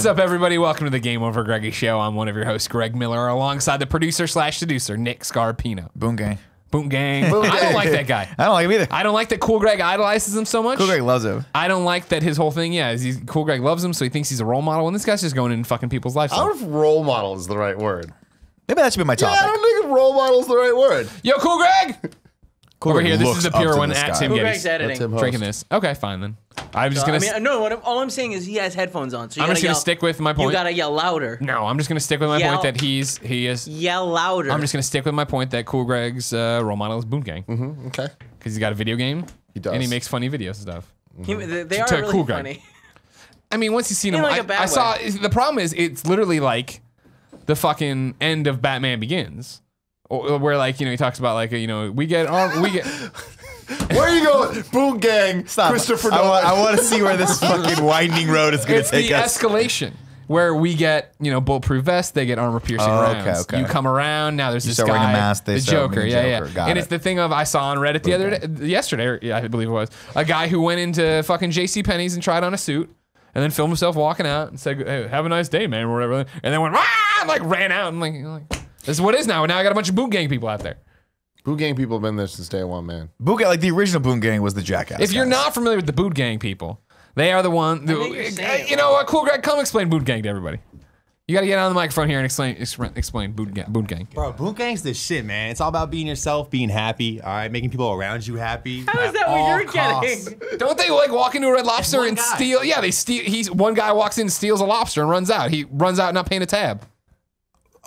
What's up, everybody? Welcome to the Game Over Greggy Show. I'm one of your hosts, Greg Miller, alongside the producer/seducer, Nick Scarpino. Boom gang. Boom gang. I don't like that guy. I don't like him either. I don't like that Cool Greg idolizes him so much. Cool Greg loves him. I don't like that his whole thing, is Cool Greg loves him, so he thinks he's a role model, and this guy's just going in and fucking people's lives. I don't know if role model is the right word. Maybe that should be my topic. Yeah, I don't think role model is the right word. Yo, Cool Greg! Cool Over Greg here, this looks is the up pure to one this at guy. Tim Cool Gettys. Greg's editing. That's him Drinking host. this. Okay, fine then. I'm just gonna. All I'm saying is he has headphones on, so you I'm gotta just gonna yell, stick with my point. You gotta yell louder. No, I'm just gonna stick with my Yell. point that he is. Yell louder. I'm just gonna stick with my point that Cool Greg's role model is Boom Gang. Okay. Because he's got a video game. He does. And he makes funny video stuff. they are To really Cool Greg. funny. I mean, once you've seen In him, like a bad I saw. way. The problem is, it's literally like the fucking end of Batman Begins, where like he talks about like we get. Where are you going? Boom gang. Stop. Christopher I Nolan. want to see where this fucking winding road is going It's to take the us. escalation. Where we get, bulletproof vests, they get armor-piercing rounds. okay. You come around, now there's this start guy, wearing a mask, they the start Joker, being yeah. Joker. Got And it. it's the thing of, I saw on Reddit the other day, yesterday, I believe it was, a guy who went into fucking JCPenney's and tried on a suit, and then filmed himself walking out and said, hey, have a nice day, man, or whatever, and then went, and like ran out, and like, this is what it is now, and now I got a bunch of Boom Gang people out there. Boom gang people have been there since day one, man. Boom gang, like the original Boom gang was the Jackass. If you're guys. not familiar with the Boot Gang people, they are the one, you know what, Cool Greg, come explain Boot Gang to everybody. You gotta get on the microphone here and explain Boot Gang. Bro, boot gang's the shit, man. It's all about being yourself, being happy, all right, making people around you happy. How is that what you're getting? Don't they like walk into a Red Lobster one and guy. steal? Yeah, they steal. One guy walks in, steals a lobster, and runs out. He runs out not paying a tab.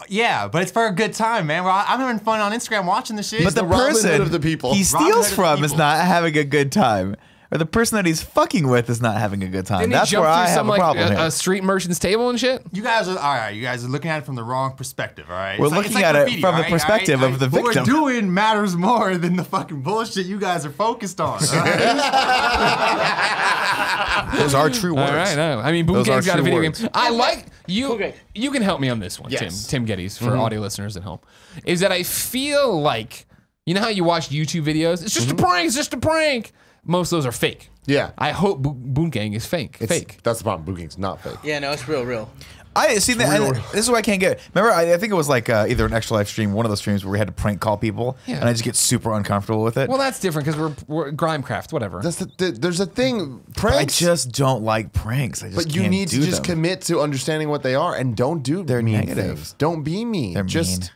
Yeah, but it's for a good time, man. I'm having fun on Instagram watching the shit. But the the Robin person Hood of the people. he Robin Hood steals of the from is people. not having a good time. Or the person that he's fucking with is not having a good time. Didn't That's he jump where through I have some a problem a here. street merchant's table and shit? you guys are all right. You guys are looking at it from the wrong perspective, all right? We're It's looking at it graffiti, from the all right? perspective of the What victim. we're doing matters more than the fucking bullshit you guys are focused on. All right? Those are true words. All right, no. I mean, Boom Those Gang's are got a true video words. game. I like you. Okay. You can help me on this one, Yes. Tim Gettys, for audio listeners at home. Is that I feel like how you watch YouTube videos? It's just a prank. It's just a prank. Most of those are fake. Yeah. I hope Boom Gang is fake. Fake. That's the problem. Boom gang's not fake. Yeah, no, it's real. I see that. This is what I can't get. Remember, I think it was like either an extra live stream, one of those streams where we had to prank call people, Yeah. and I just get super uncomfortable with it. Well, that's different because we're Grimecraft, whatever. That's there's a thing. I Pranks. just don't like pranks. I just But you can't need to do just them. commit to understanding what they are and don't do They're mean negative. things. Don't be mean. They're just, mean.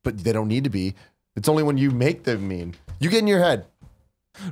But they don't need to be. It's only when you make them mean. You get in your head.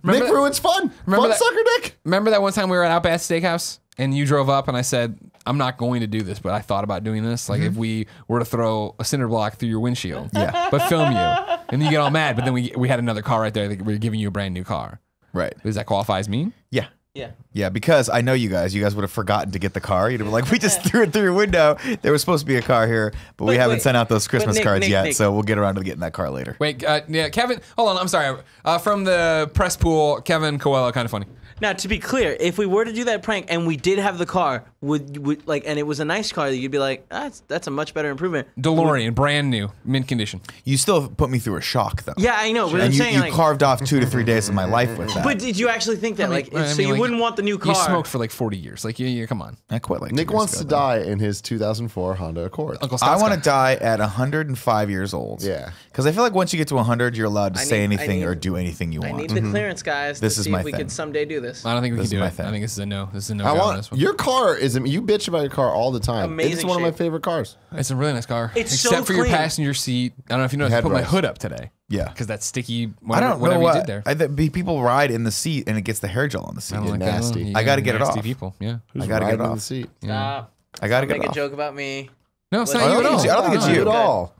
Remember Nick that- ruins fun. remember Fun that- sucker, Nick. Remember that one time we were at Outback Steakhouse and you drove up and I said, I'm not going to do this, but I thought about doing this. Like if we were to throw a cinder block through your windshield, but film you, and then you get all mad. But then we had another car right there. That we were giving you a brand new car. Right. Does that qualify as mean? Yeah. Yeah. Yeah, because I know you guys. You guys would have forgotten to get the car. You'd have been like, we just threw it through your window. There was supposed to be a car here, but we haven't wait. sent out those Christmas Nick, cards Nick, yet, Nick. so we'll get around to getting that car later. Wait, yeah, Kevin. Hold on, I'm sorry. From the press pool, Kevin Coelho, kind of funny. Now, to be clear, if we were to do that prank and we did have the car, would like, and it was a nice car, you'd be like, that's a much better improvement. DeLorean, brand new, mint condition. You still put me through a shock, though. Yeah, I know, but I'm And saying you like, carved off 2 to 3 days of my life with that. but did you actually think that? So you wouldn't want the new car? You smoked for like 40 years. Like, yeah, come on. I quit like 2 Nick years wants ago, to though. die in his 2004 Honda Accord. Uncle I Scott's want to guy. die at 105 years old. Yeah. Because I feel like once you get to 100, you're allowed to I say need- anything I or need- do anything you I want. need the clearance, guys, This to is see my if we thing. could someday do this. I don't think we This can is do my it. thing. I think this is a no. This is a no. I go on want this one. your car is. You bitch about your car all the time. Amazing It's one of my shape. favorite cars. It's a really nice car. It's Except so for your clean. passenger seat. I don't know if you noticed. I put my Headrest. hood up today. Yeah. Because that sticky. I Whatever, don't know whatever what. you did there. People ride in the seat and it gets the hair gel on the seat. I don't like nasty. that. You I gotta got get it nasty off. People. Yeah. I gotta get it Riding in off. the seat. Stop. I gotta Make get it a off. joke about me. No, it's I not don't you at think all. it's you. I don't think it's Not you. at all.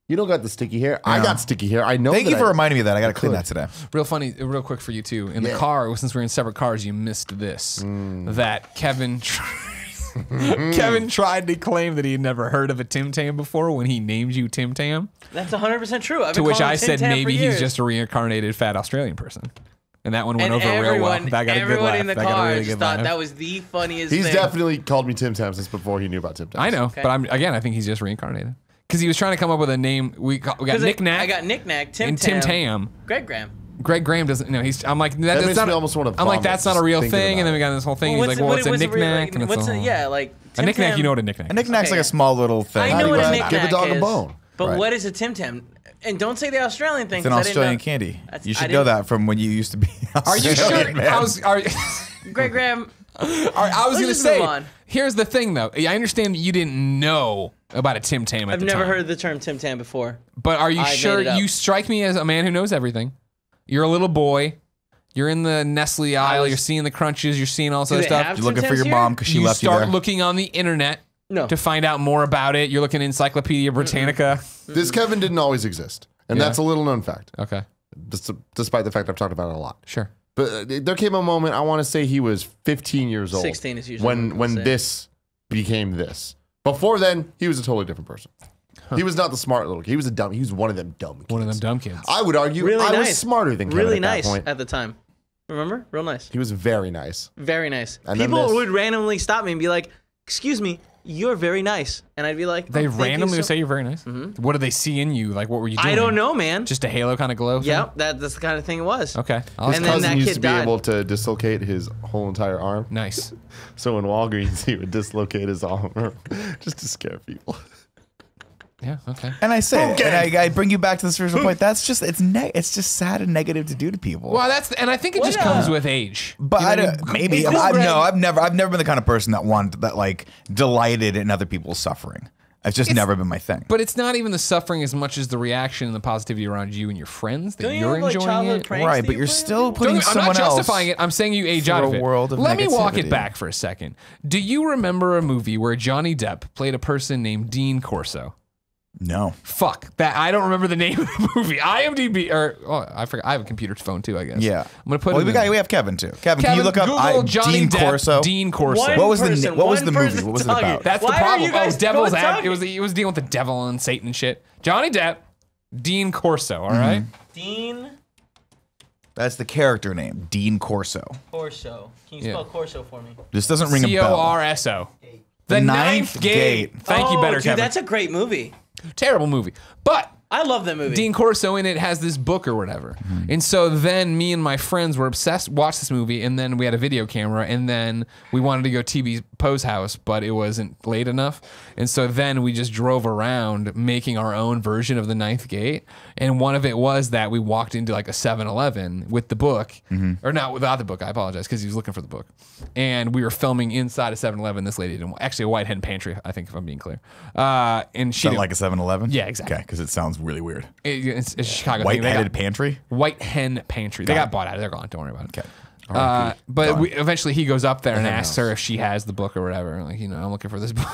You don't got the sticky hair. I No. got sticky hair. I know. Thank that you for I- reminding me of that. I gotta clean could. that today. Real funny, real quick for you too. In the Yeah. car, since we're in separate cars, you missed this. That Kevin Kevin tried to claim that he had never heard of a Tim Tam before when he named you Tim Tam. That's 100% true. I've To been which calling I him said Tim Tam maybe for he's years. just a reincarnated fat Australian person. And that one went And over real well. everyone, That got a good everyone laugh. in the That got a car really just good thought laugh. that was the funniest He's thing. definitely called me Tim Tam since before he knew about Tim Tam. I know, Okay. but I think he's just reincarnated. Because he was trying to come up with a name. We got 'Cause Nick Knack I got Nick Knack, Tim and Tam, Tim Tam. Greg Graham. Greg Graham doesn't. No, he's. I'm like that's makes not. me almost wanna I'm like vomit that's not a just real thinking thing. about And then we it. got this whole thing. He's like, well, it's a the real- knickknack, and it's what's a the, whole- yeah, like A knick-knack, Tam. you know what a knick-knack A is. knick-knack's Okay. like a small little thing. I know what a Give a knick-knack dog a is, bone. But Right. what is a Tim Tam? And don't say the Australian thing. It's an 'cause I didn't Australian know. candy. That's- You I should know didn't- that from when you used to be. Are you sure? Australian, man. I was going to just say, move on. here's the thing, though. I understand that you didn't know about a Tim Tam at I've the never time. heard the term Tim Tam before. But are you I made sure? it up. You strike me as a man who knows everything. You're a little boy. You're in the Nestle aisle. You're seeing the crunches. You're seeing all this Do other they stuff. have You're looking Tim for your Tams mom here? because she You left you start there. looking on the internet No. to find out more about it. You're looking at Encyclopedia Britannica. This Kevin didn't always exist, and Yeah. that's a little known fact, Okay, despite the fact I've talked about it a lot. sure. But there came a moment, I want to say he was 15 years old. 16 is usually what when people say. this became this. Before then, he was a totally different person. He was not the smart little kid. He was a dumb. He was one of them dumb kids. One of them dumb kids. I would argue Really I was nice. smarter than Kevin Really at nice that point. at the time. Remember? Real nice. He was very nice. Very nice. And then People this. would randomly stop me and be like, "Excuse me, you're very nice," and I'd be like, They "Oh, thank you randomly so-" say you're very nice. What do they see in you? Like, what were you doing? I don't know, man. Just a halo kind of glow. thing? Yep, that's the kind of thing it was. Okay. His And then cousin that used kid to be died. able to dislocate his whole entire arm. Nice. So in Walgreens, he would dislocate his arm just to scare people. Yeah. Okay. And I say, and I bring you back to this original point. That's just it's just sad and negative to do to people. Well, and I think it just comes with age. But You know I what I don't, mean? maybe Cool Greg- I've never been the kind of person that like delighted in other people's suffering. It's just never been my thing. But it's not even the suffering as much as the reaction and the positivity around you and your friends that Don't you you're have, like, enjoying childhood it. pranks Right, that but you you're play still with people? putting I'm someone not else justifying it. I'm saying you age through out of a it. world of Let me walk it negativity. back for a second. Do you remember a movie where Johnny Depp played a person named Dean Corso? No. Fuck that! I don't remember the name of the movie. IMDb I forgot. I have a computer phone too. I guess. Yeah. I'm gonna put. Well, it in. we have Kevin too. Kevin, can you look Google up Johnny Dean Depp, Corso? Dean Corso. One What was the person, what was one the movie? person What was it talking. about? That's Why the are problem. you guys Devil's both Advocate. talking? He was dealing with the devil and Satan and shit. Johnny Depp, Dean Corso. All right. Dean That's the character name, Dean Corso. Corso. Can you Yeah. spell Corso for me? This doesn't ring a bell. Corso. The Ninth Gate. Thank you, better dude, Kevin. that's a great movie. Terrible movie, but. I love that movie. Dean Corso in it has this book or whatever. And so then me and my friends were obsessed, watched this movie, and then we had a video camera, and then we wanted to go TB Poe's house, but it wasn't late enough. And so then we just drove around making our own version of the Ninth Gate. And one of it was that we walked into like a 7-Eleven with the book, or not without the book, I apologize, because he was looking for the book. And we were filming inside a 7-Eleven. This lady didn't, actually a White Hen Pantry, I think, if I'm being clear. And she Sound didn't- like a 7-Eleven? Yeah, exactly. Okay, because it sounds really weird. it's a Chicago thing. They White-headed got- pantry? White Hen Pantry. They got bought out. They're gone. Don't worry about it. Okay. But eventually he goes up there and asks her if she has the book or whatever. Like, I'm looking for this book.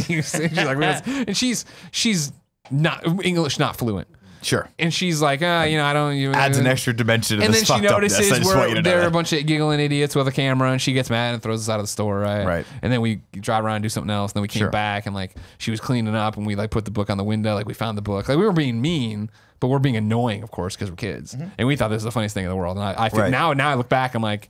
She's like, and she's not English, not fluent. Sure. And she's like, I don't. Adds an extra dimension to And then this she fucked upness. notices I just want you to know there are that. a bunch of giggling idiots with a camera, and she gets mad and throws us out of the store, right? Right. And then we drive around and do something else. And then we came Sure. back, and like she was cleaning up, and we like put the book on the window, like we found the book. Like we were being mean, but we're being annoying, of course, because we're kids, and we thought this was the funniest thing in the world. And I think Right. now I look back, I'm like,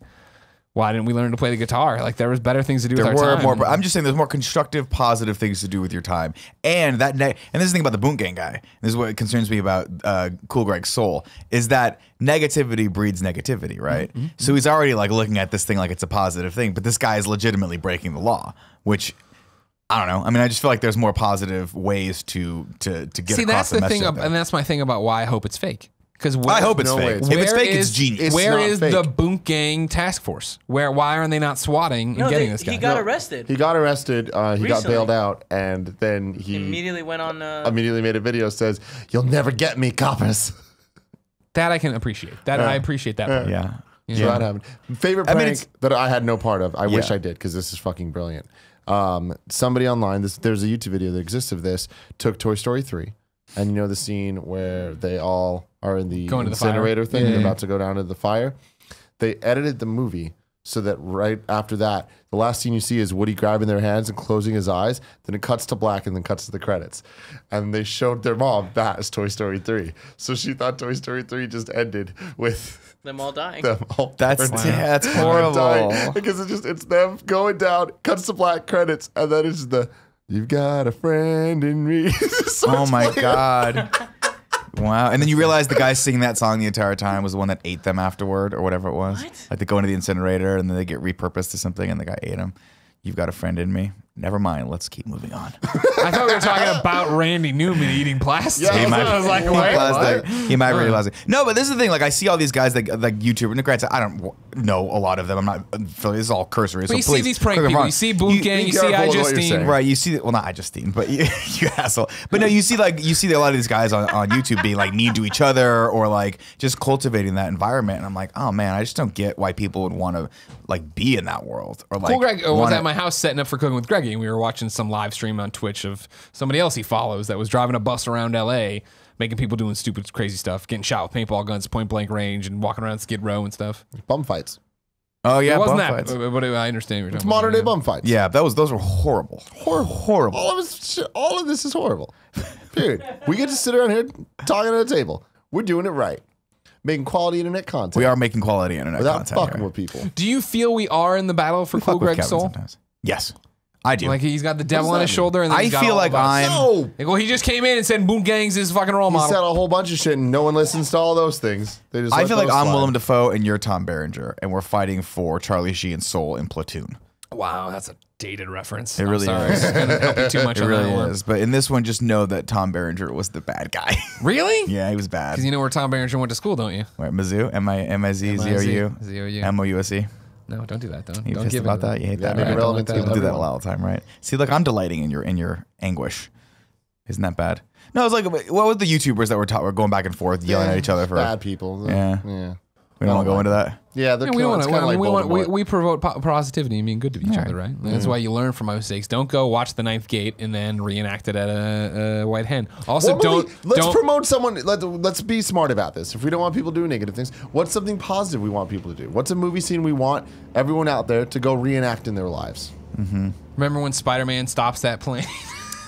why didn't we learn to play the guitar? Like there was better things to do with There our were time. more. I'm just saying, there's more constructive, positive things to do with your time, and and this is the thing about the Boont Gang guy. This is what concerns me about Cool Greg's soul is that negativity breeds negativity, right? So he's already like looking at this thing like it's a positive thing, but this guy is legitimately breaking the law, which I don't know. I mean, I just feel like there's more positive ways to get See, across that's the the message thing, out there. and that's my thing about why I hope it's fake. Because I hope it's No way fake. it's If it's Where fake, it's is- genius. Where not is fake. the Boont Gang task force? Why aren't they not swatting and No, getting this guy? he got arrested. He got arrested. He got Recently. bailed out, and then he Immediately went on. immediately made a video says, "You'll never get me, coppers." That I can appreciate. That I appreciate that. part. Yeah. So that happened. Favorite I mean, prank it's- that I had no part of. I wish Yeah. I did because this is fucking brilliant. Somebody online, there's a YouTube video that exists of this, took Toy Story 3. And you know the scene where they all are in the Going to the fire. incinerator thing, Yeah, they're yeah. about to go down to the fire. They edited the movie so that right after that, the last scene you see is Woody grabbing their hands and closing his eyes. Then it cuts to black and then cuts to the credits. And they showed their mom that as Toy Story 3. So she thought Toy Story 3 just ended with them all dying. them all That's burning that's and horrible. dying. Because it's them going down, cuts to black credits, and then it's the "You've got a friend in me." Oh my god. Wow. And then you realize the guy singing that song the entire time was the one that ate them afterward or whatever it was. What? Like they go into the incinerator and then they get repurposed to something and the guy ate them. You've got a friend in me. Never mind. Let's keep moving on. I thought we were talking about Randy Newman eating plastic. Yeah, He might, I was like, eat wait, plastic. what? He might really plastic. No, but this is the thing. Like, I see all these guys like YouTubers. And granted, I don't know a lot of them. I'm not. This is all cursory. So But you please, see these prank don't get me people. wrong. You see Boot Gang. You see careful I with what you're Justine. saying. Right, you see, well, not I Justine, but you asshole. But no, you see a lot of these guys on YouTube being like mean to each other or like just cultivating that environment, and I'm like, oh man, I just don't get why people would want to like be in that world or like. Cool Greg was wanna- at my house setting up for Cooking with Greggy, and we were watching some live stream on Twitch of somebody else he follows that was driving a bus around LA, making people doing stupid, crazy stuff, getting shot with paintball guns, point blank range, and walking around Skid Row and stuff. Bum fights. Oh yeah, It wasn't bum that, fights. but I understand what you're It's talking modern day about. bum fights. Yeah, those were horrible. Horrible. All of this is horrible. Period. We get to sit around here talking at a table. We're doing it right. Making quality internet content. We are making quality internet without content. fucking here. with people. Do you feel we are in the battle for We Cool fuck with Greg's Kevin soul? sometimes. Yes, I do. Like he's got the devil does on that his mean? shoulder, and then I he's got feel all like of us. I'm. No. Like, well, he just came in and said Boot Gang's his fucking role He model. said a whole bunch of shit and no one listens to all those things. They just I let feel like those I'm slide. Willem Dafoe and you're Tom Berenger, and we're fighting for Charlie Sheen's soul in Platoon. Wow, that's a dated reference. It I'm really sorry. is. I couldn't help you too much It on really that one. is. But in this one, just know that Tom Berenger was the bad guy. Really? Yeah, he was bad. Because you know where Tom Berenger went to school, don't you? Wait, Mizzou? M-I-Z-Z-O-U? Z-O-U. M-O-U-S-E? No, don't do that. Don't You don't pissed give about it. that? You hate Yeah, that, make it right? relevant to People do that a everyone. lot all the time, right? See, look, I'm delighting in your anguish. Isn't that bad? No, it's like, what was the YouTubers that were going back and forth, yelling at each other for... bad people. Yeah. Yeah. We don't want to go into that? Yeah, they're Yeah, we killing. want It's to. kind of like Voldemort. We promote positivity and being good to each other, right? That's why you learn from my mistakes. Don't go watch The Ninth Gate and then reenact it at a White Hen. Also, What movie- let's don't promote someone. Let's be smart about this. If we don't want people doing negative things, what's something positive we want people to do? What's a movie scene we want everyone out there to go reenact in their lives? remember when Spider-Man stops that plane.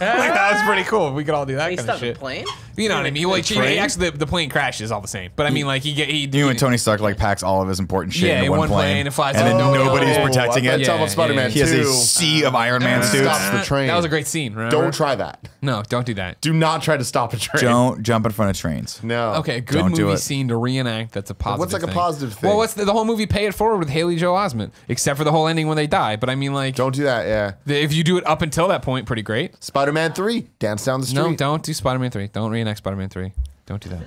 Like, that was pretty cool. We could all do that He kind of stopped the shit. plane? You know what I mean? Well, actually, the plane crashes all the same. But I mean, like You and Tony Stark like packs all of his important shit Yeah, into in one one plane, plane, it flies and then out. nobody's Oh, protecting I it. thought about Yeah, Spider-Man He has 2. a sea of Iron Man suits. Stops the train. That was a great scene. Remember? Don't try that. No, don't do that. Do not try to stop a train. Don't jump in front of trains. No. Okay, a good Don't do movie it. scene to reenact. That's a positive. What's like a thing. positive thing? Well, what's the whole movie? Pay It Forward with Haley Joel Osment, except for the whole ending when they die. But I mean, like, Don't do that. Yeah. if you do it up until that point, pretty great. Spider-Man 3. Dance down the street. No, don't do Spider-Man 3. Don't reenact Spider-Man 3. Don't do that.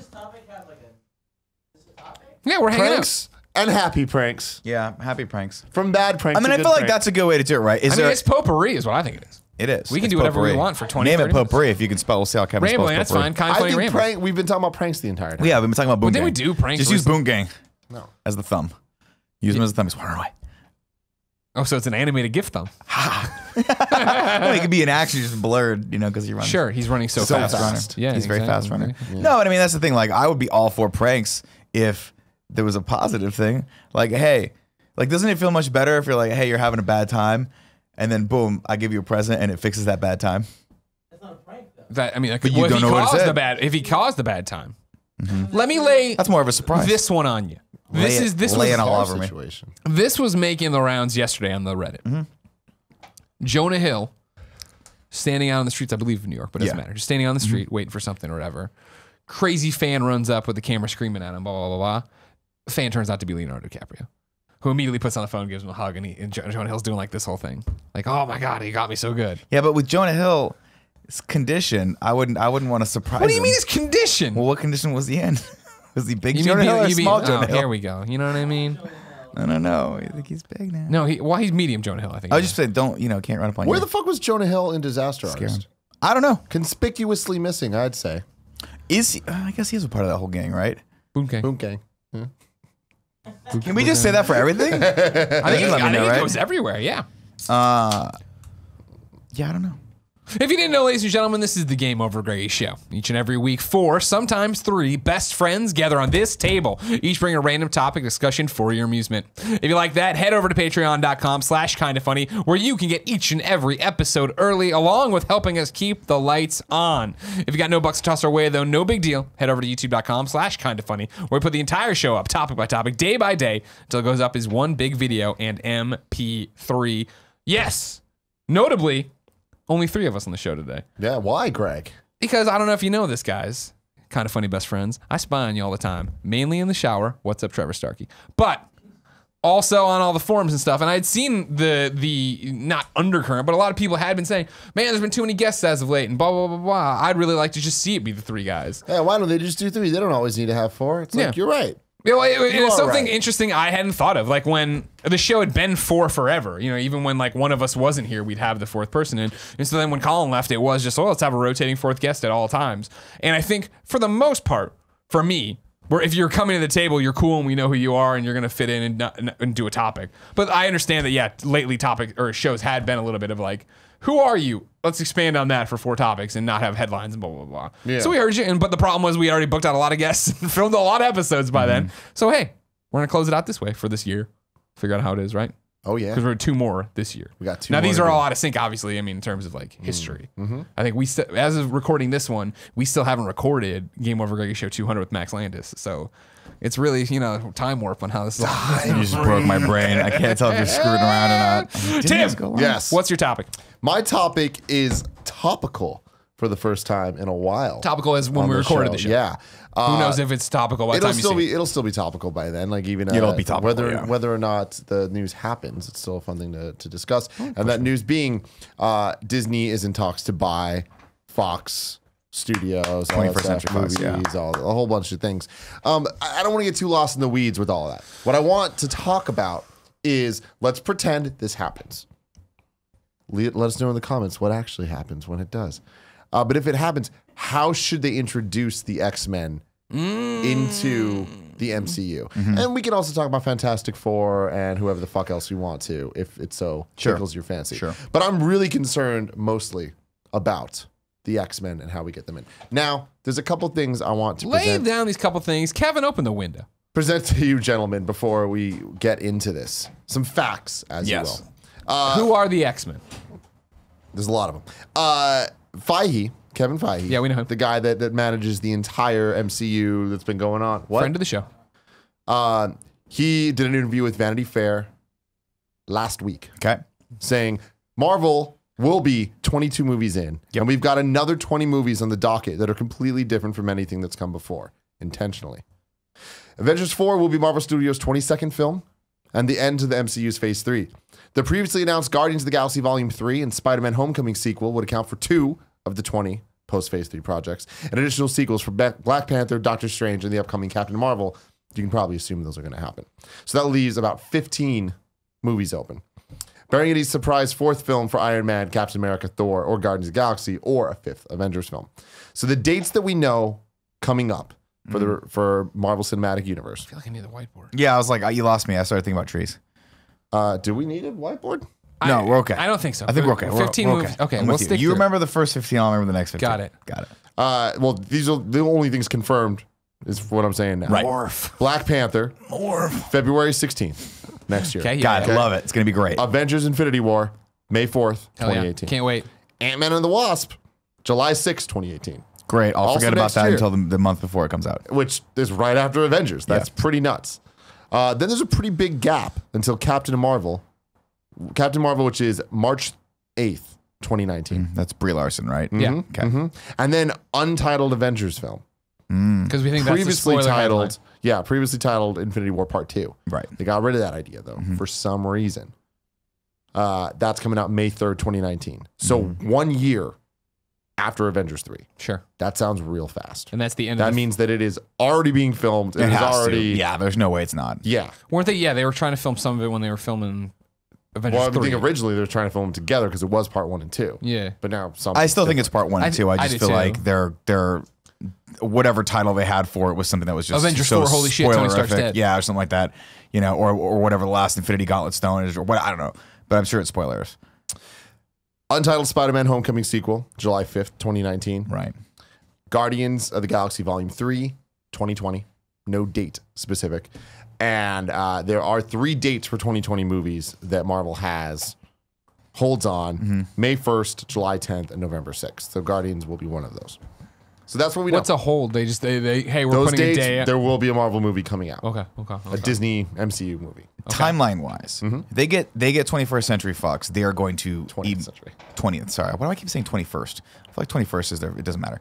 Yeah, we're hanging out. Pranks and happy pranks. Yeah, happy pranks. From bad pranks. I mean, to I good feel like pranks. that's a good way to do it, right? Is I mean, there? it's potpourri is what I think it is. It is. We can It's do whatever we potpourri. want for 20, Name it 30 minutes. potpourri if you can spell. We'll see how Kevin Rambling, spells that's potpourri. fine. Kind of I funny think rambling. we've been talking about pranks the entire time. Yeah, we've been talking about Boom Well, then Gang. we do pranks Just use recently. Boom Gang No. as the thumb. Use him as the thumb. He's running away. Oh, so it's an animated gift thumb. Well, he could be in action, just blurred, you know, because he runs. Sure, he's running so, So fast. fast. Yeah, He's a very exactly. fast runner. Yeah. No, but I mean that's the thing. Like, I would be all for pranks if there was a positive thing. Like, hey, like, doesn't it feel much better if you're like, hey, you're having a bad time, and then boom, I give you a present and it fixes that bad time. That I mean, like, But you what if don't he know what it caused said. the bad? If he caused the bad time, let me lay That's more of a surprise. this one on you. Lay it- This lay was it all Car over me. situation. This was making the rounds yesterday on the Reddit. Jonah Hill standing out on the streets, I believe in New York, but it doesn't Yeah. matter. Just standing on the street, waiting for something or whatever. Crazy fan runs up with the camera screaming at him, blah, blah, blah, blah. Fan turns out to be Leonardo DiCaprio, who immediately puts on the phone, gives him a hug, and Jonah Hill's doing like this whole thing. Like, oh my God, he got me so good. Yeah, but with Jonah Hill's condition, I wouldn't want to surprise What do you him. mean his condition? Well, what condition was he in? Was he big You Jonah mean, Hill or you mean- small oh, Jonah Hill? here we go. You know what I mean? I don't know. I think he's big now. No, he's medium Jonah Hill, I think. I was just saying, can't run up on Where you. the fuck was Jonah Hill in Disaster Scare Artist? him. I don't know. Conspicuously missing, I'd say. Is he? I guess he is a part of that whole gang, right? Boom Gang. Boom Gang. Can we just say that for everything? I think you let me know, it right? goes everywhere, yeah. Yeah, I don't know. If you didn't know, ladies and gentlemen, this is the Game Over Greggy show. Each and every week, 4, sometimes 3 best friends gather on this table, each bring a random topic discussion for your amusement. If you like that, head over to patreon.com/kindafunny, where you can get each and every episode early, along with helping us keep the lights on. If you got no bucks to toss our way, though, no big deal. Head over to youtube.com/kindafunny, where we put the entire show up, topic by topic, day by day, until it goes up as one big video and MP3. Yes, notably, only 3 of us on the show today. Yeah, why, Greg? Because I don't know if you know this, guys. Kind of funny best friends. I spy on you all the time, mainly in the shower. What's up, Trevor Starkey? But also on all the forums and stuff, and I'd seen the not undercurrent, but a lot of people had been saying, man, there's been too many guests as of late, and blah, blah, blah, blah. I'd really like to just see it be the 3 guys. Yeah, why don't they just do 3? They don't always need to have 4. It's like, you're right. You know, it's something right. interesting I hadn't thought of. Like when the show had been 4 forever, you know, even when like one of us wasn't here, we'd have the 4th person in. And so then when Colin left, it was just, let's have a rotating 4th guest at all times. And I think for the most part, for me, where if you're coming to the table, you're cool and we know who you are and you're going to fit in and do a topic. But I understand that, yeah, lately topic or shows had been a little bit of like, who are you? Let's expand on that for 4 topics and not have headlines and blah, blah, blah. Yeah. So we heard you. But the problem was we already booked out a lot of guests and filmed a lot of episodes by then. So, hey, we're going to close it out this way for this year. Figure out how it is, right? Oh, yeah. Because we're 2 more this year. We got 2 now, more these to are do. all out of sync, obviously. I mean, in terms of like history. I think as of recording this one, we still haven't recorded Game Over Greggy Show 200 with Max Landis. So it's really, you know, time warp on how this is. You just broke my brain. I can't tell if you're screwing around or not. Didn't Tim, this go long? Yes. What's your topic? My topic is topical for the first time in a while. Topical is when on we recorded the show. Yeah. Who knows if it's topical by the time you see it. It'll still be topical by then. Like even It'll be topical, whether or not the news happens, it's still a fun thing to discuss. And that news being, Disney is in talks to buy Fox Studios, all that 21st stuff, Century Fox, movies, a whole bunch of things. I don't want to get too lost in the weeds with all of that. What I want to talk about is let's pretend this happens. Let us know in the comments what actually happens when it does. But if it happens, how should they introduce the X-Men into the MCU? And we can also talk about Fantastic Four and whoever the fuck else we want to, if it so tickles your fancy. Sure. But I'm really concerned mostly about the X-Men and how we get them in. Now, there's a couple things I want to Lay down these couple things. Kevin, open the window. present to you, gentlemen, before we get into this. Some facts, as you will. Who are the X-Men? There's a lot of them. Kevin Feige. Yeah, we know him. The guy that manages the entire MCU that's been going on. What? Friend of the show. He did an interview with Vanity Fair last week Okay. saying Marvel will be 22 movies in, and we've got another 20 movies on the docket that are completely different from anything that's come before, intentionally. Avengers 4 will be Marvel Studios' 22nd film and the end to the MCU's Phase 3. The previously announced Guardians of the Galaxy Volume 3 and Spider-Man Homecoming sequel would account for 2 of the 20 post-Phase 3 projects, and additional sequels for Black Panther, Doctor Strange, and the upcoming Captain Marvel. You can probably assume those are going to happen. So that leaves about 15 movies open. Bearing any surprise 4th film for Iron Man, Captain America, Thor, or Guardians of the Galaxy, or a 5th Avengers film. So the dates that we know coming up for Marvel Cinematic Universe. I feel like I need the whiteboard. Yeah, I was like, you lost me. I started thinking about trees. Do we need a whiteboard? No, we're okay. I don't think so. I think we're okay. 15 we're movies. Okay, I'm we'll with stick you. You to it. remember the first 15, I'll remember the next 15. Got it. Got it. Well, these are the only things confirmed is what I'm saying now. Right. Morph. Black Panther, February 16th next year. Okay, yeah. Got it. Okay. Love it. It's going to be great. Avengers Infinity War, May 4th, Hell yeah. 2018. Can't wait. Ant-Man and the Wasp, July 6th, 2018. Great. I'll Also forget about next that year. until the month before it comes out. Which is right after Avengers. That's pretty nuts. Then there's a pretty big gap until Captain Marvel, which is March 8th, 2019. That's Brie Larson, right? Yeah. Okay. And then Untitled Avengers film. Because we think that's the Previously spoiler titled, headline. previously titled Infinity War Part 2. Right. They got rid of that idea, though, for some reason. That's coming out May 3rd, 2019. So 1 year after Avengers 3. Sure. That sounds real fast. And that's the end That of the means that it is already being filmed. It is has already. to. Yeah, there's no way it's not. Yeah. Weren't they? Yeah, they were trying to film some of it when they were filming Avengers Well, I 3. think originally they were trying to film them together because it was part 1 and 2. Yeah. But now some. I still think it's part 1 and 2. I I just do feel too. like they're whatever title they had for it was something that was just Avengers so 4, holy shit, Tony Stark's spoilerific. dead. Yeah, or something like that. You know, or whatever the last Infinity Gauntlet Stone is, or what, I don't know. But I'm sure it's spoilers. Untitled Spider-Man Homecoming sequel, July 5th, 2019. Right. Guardians of the Galaxy Volume 3, 2020. No date specific. And there are 3 dates for 2020 movies that Marvel holds on. May 1st, July 10th, and November 6th. So Guardians will be one of those. So that's what we know. What's a hold? They hey, we're Those putting dates, a day. there will be a Marvel movie coming out. Okay. A Disney MCU movie. Timeline wise, they get 21st Century Fox. They are going to 20th century. 20th. Sorry, why do I keep saying 21st? I feel like 21st is there. It doesn't matter.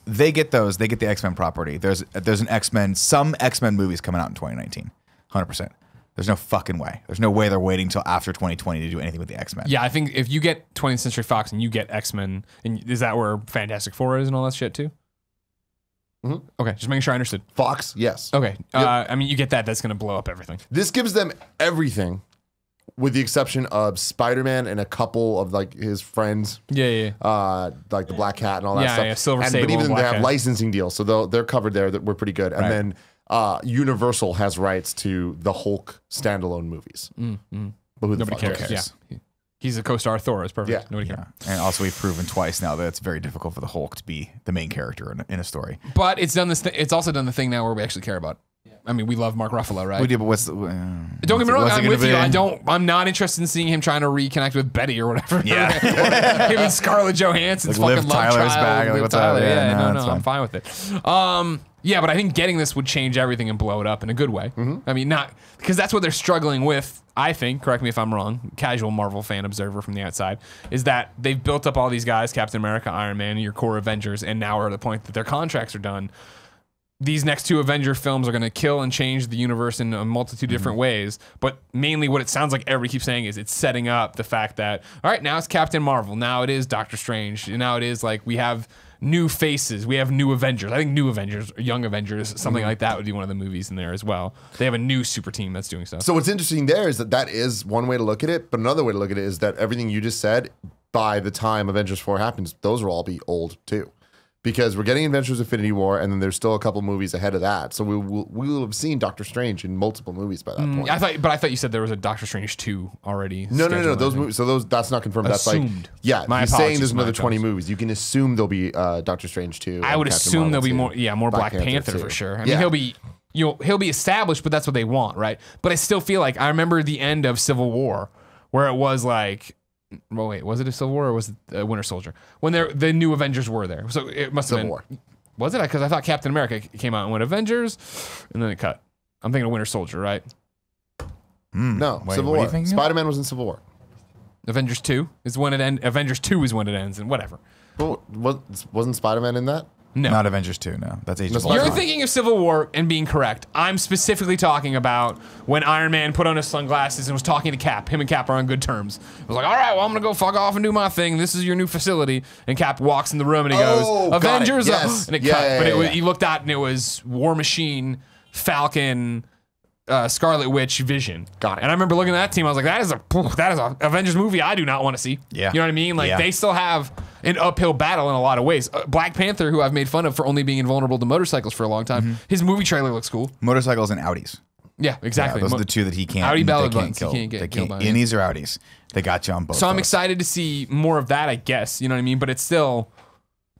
They get those. They get the X-Men property. There's an X-Men. Some X-Men movies coming out in 2019. 100%. There's no fucking way. There's no way they're waiting till after 2020 to do anything with the X-Men. Yeah, I think if you get 20th Century Fox and you get X-Men, and is that where Fantastic Four is and all that shit too? Okay, just making sure I understood. Fox, yes. Okay, I mean, you get that. That's going to blow up everything. This gives them everything, with the exception of Spider-Man and a couple of like his friends. Yeah. Like the Black Cat and all that stuff. Yeah, Silver and, Sable but even and they Black have Cat. licensing deals, so they're covered there. That we're pretty good. And Right. then Universal has rights to the Hulk standalone movies. But who the Nobody fuck cares. cares? Yeah, he's a co-star of Thor. It's perfect. Yeah. Nobody cares. And also, we've proven twice now that it's very difficult for the Hulk to be the main character in a story. But it's done this. It's also done the thing now where we actually care about. I mean, we love Mark Ruffalo, right? We do, but what's the, Don't get me wrong. what's it I'm gonna with you. be? I'm not interested in seeing him trying to reconnect with Betty or whatever. Yeah. Him and Scarlett Johansson's Like, fucking Liv love Tyler's child. back, like, Liv what's up? Tyler. Yeah, Yeah, no, no, it's I'm fine with it. Yeah, but I think getting this would change everything and blow it up in a good way. I mean, not because that's what they're struggling with. I think, correct me if I'm wrong, casual Marvel fan observer from the outside, is that they've built up all these guys, Captain America, Iron Man, your core Avengers, and now are at the point that their contracts are done. These next two Avenger films are going to kill and change the universe in a multitude of different ways. But mainly what it sounds like everybody keeps saying is it's setting up the fact that, all right, now it's Captain Marvel. Now it is Doctor Strange. Now it is like we have new faces. We have new Avengers. I think new Avengers, Young Avengers, something like that would be one of the movies in there as well. They have a new super team that's doing stuff. So what's interesting there is that is one way to look at it, but another way to look at it is that everything you just said, by the time Avengers 4 happens, those will all be old too. Because we're getting Avengers Infinity War, and then there's still a couple movies ahead of that. So we will have seen Doctor Strange in multiple movies by that point. I thought you said there was a Doctor Strange 2 already. No. scheduled, Those I think. movies. So that's not confirmed. That's Assumed. like, yeah. My He's saying apologies, there's another my 20 apologies. movies. You can assume there'll be Doctor Strange 2. I would assume there'll be more. Yeah, more Black Panther too. for sure. I Yeah. mean, he'll be established, but that's what they want, right? But I still feel like I remember the end of Civil War, where it was like, well, wait, was it a Civil War or was it Winter Soldier? When the new Avengers were there, so it must have Civil been. War. Was it? Because I thought Captain America came out and went Avengers, and then it cut. I'm thinking of Winter Soldier, right? No, Wait, Civil what are you War. thinking? Spider-Man was in Civil War. Avengers 2 is when it ends. Avengers 2 is when it ends, and whatever. Well, wasn't Spider-Man in that? No. Not Avengers 2, no. That's Age of Spider-Man. You're Ultron. thinking of Civil War and being correct. I'm specifically talking about when Iron Man put on his sunglasses and was talking to Cap. Him and Cap are on good terms. It was like, all right, well, I'm going to go fuck off and do my thing. This is your new facility. And Cap walks in the room and he goes, Oh, got it. Avengers. Yes. And it Yeah, cut. yeah, But yeah. he looked out and it was War Machine, Falcon, Scarlet Witch, Vision. Got it. And I remember looking at that team. I was like, that is a Avengers movie I do not want to see. Yeah. You know what I mean? Like Yeah. they still have an uphill battle in a lot of ways. Black Panther, who I've made fun of for only being invulnerable to motorcycles for a long time, his movie trailer looks cool. Motorcycles and Audis. Yeah, exactly. Yeah, those are the two that he can't. Audi they ballad can't buttons, he kill. can't get They killed by. Innies or Audis. They got you on both. So I'm those. excited to see more of that, I guess. You know what I mean? But it's still,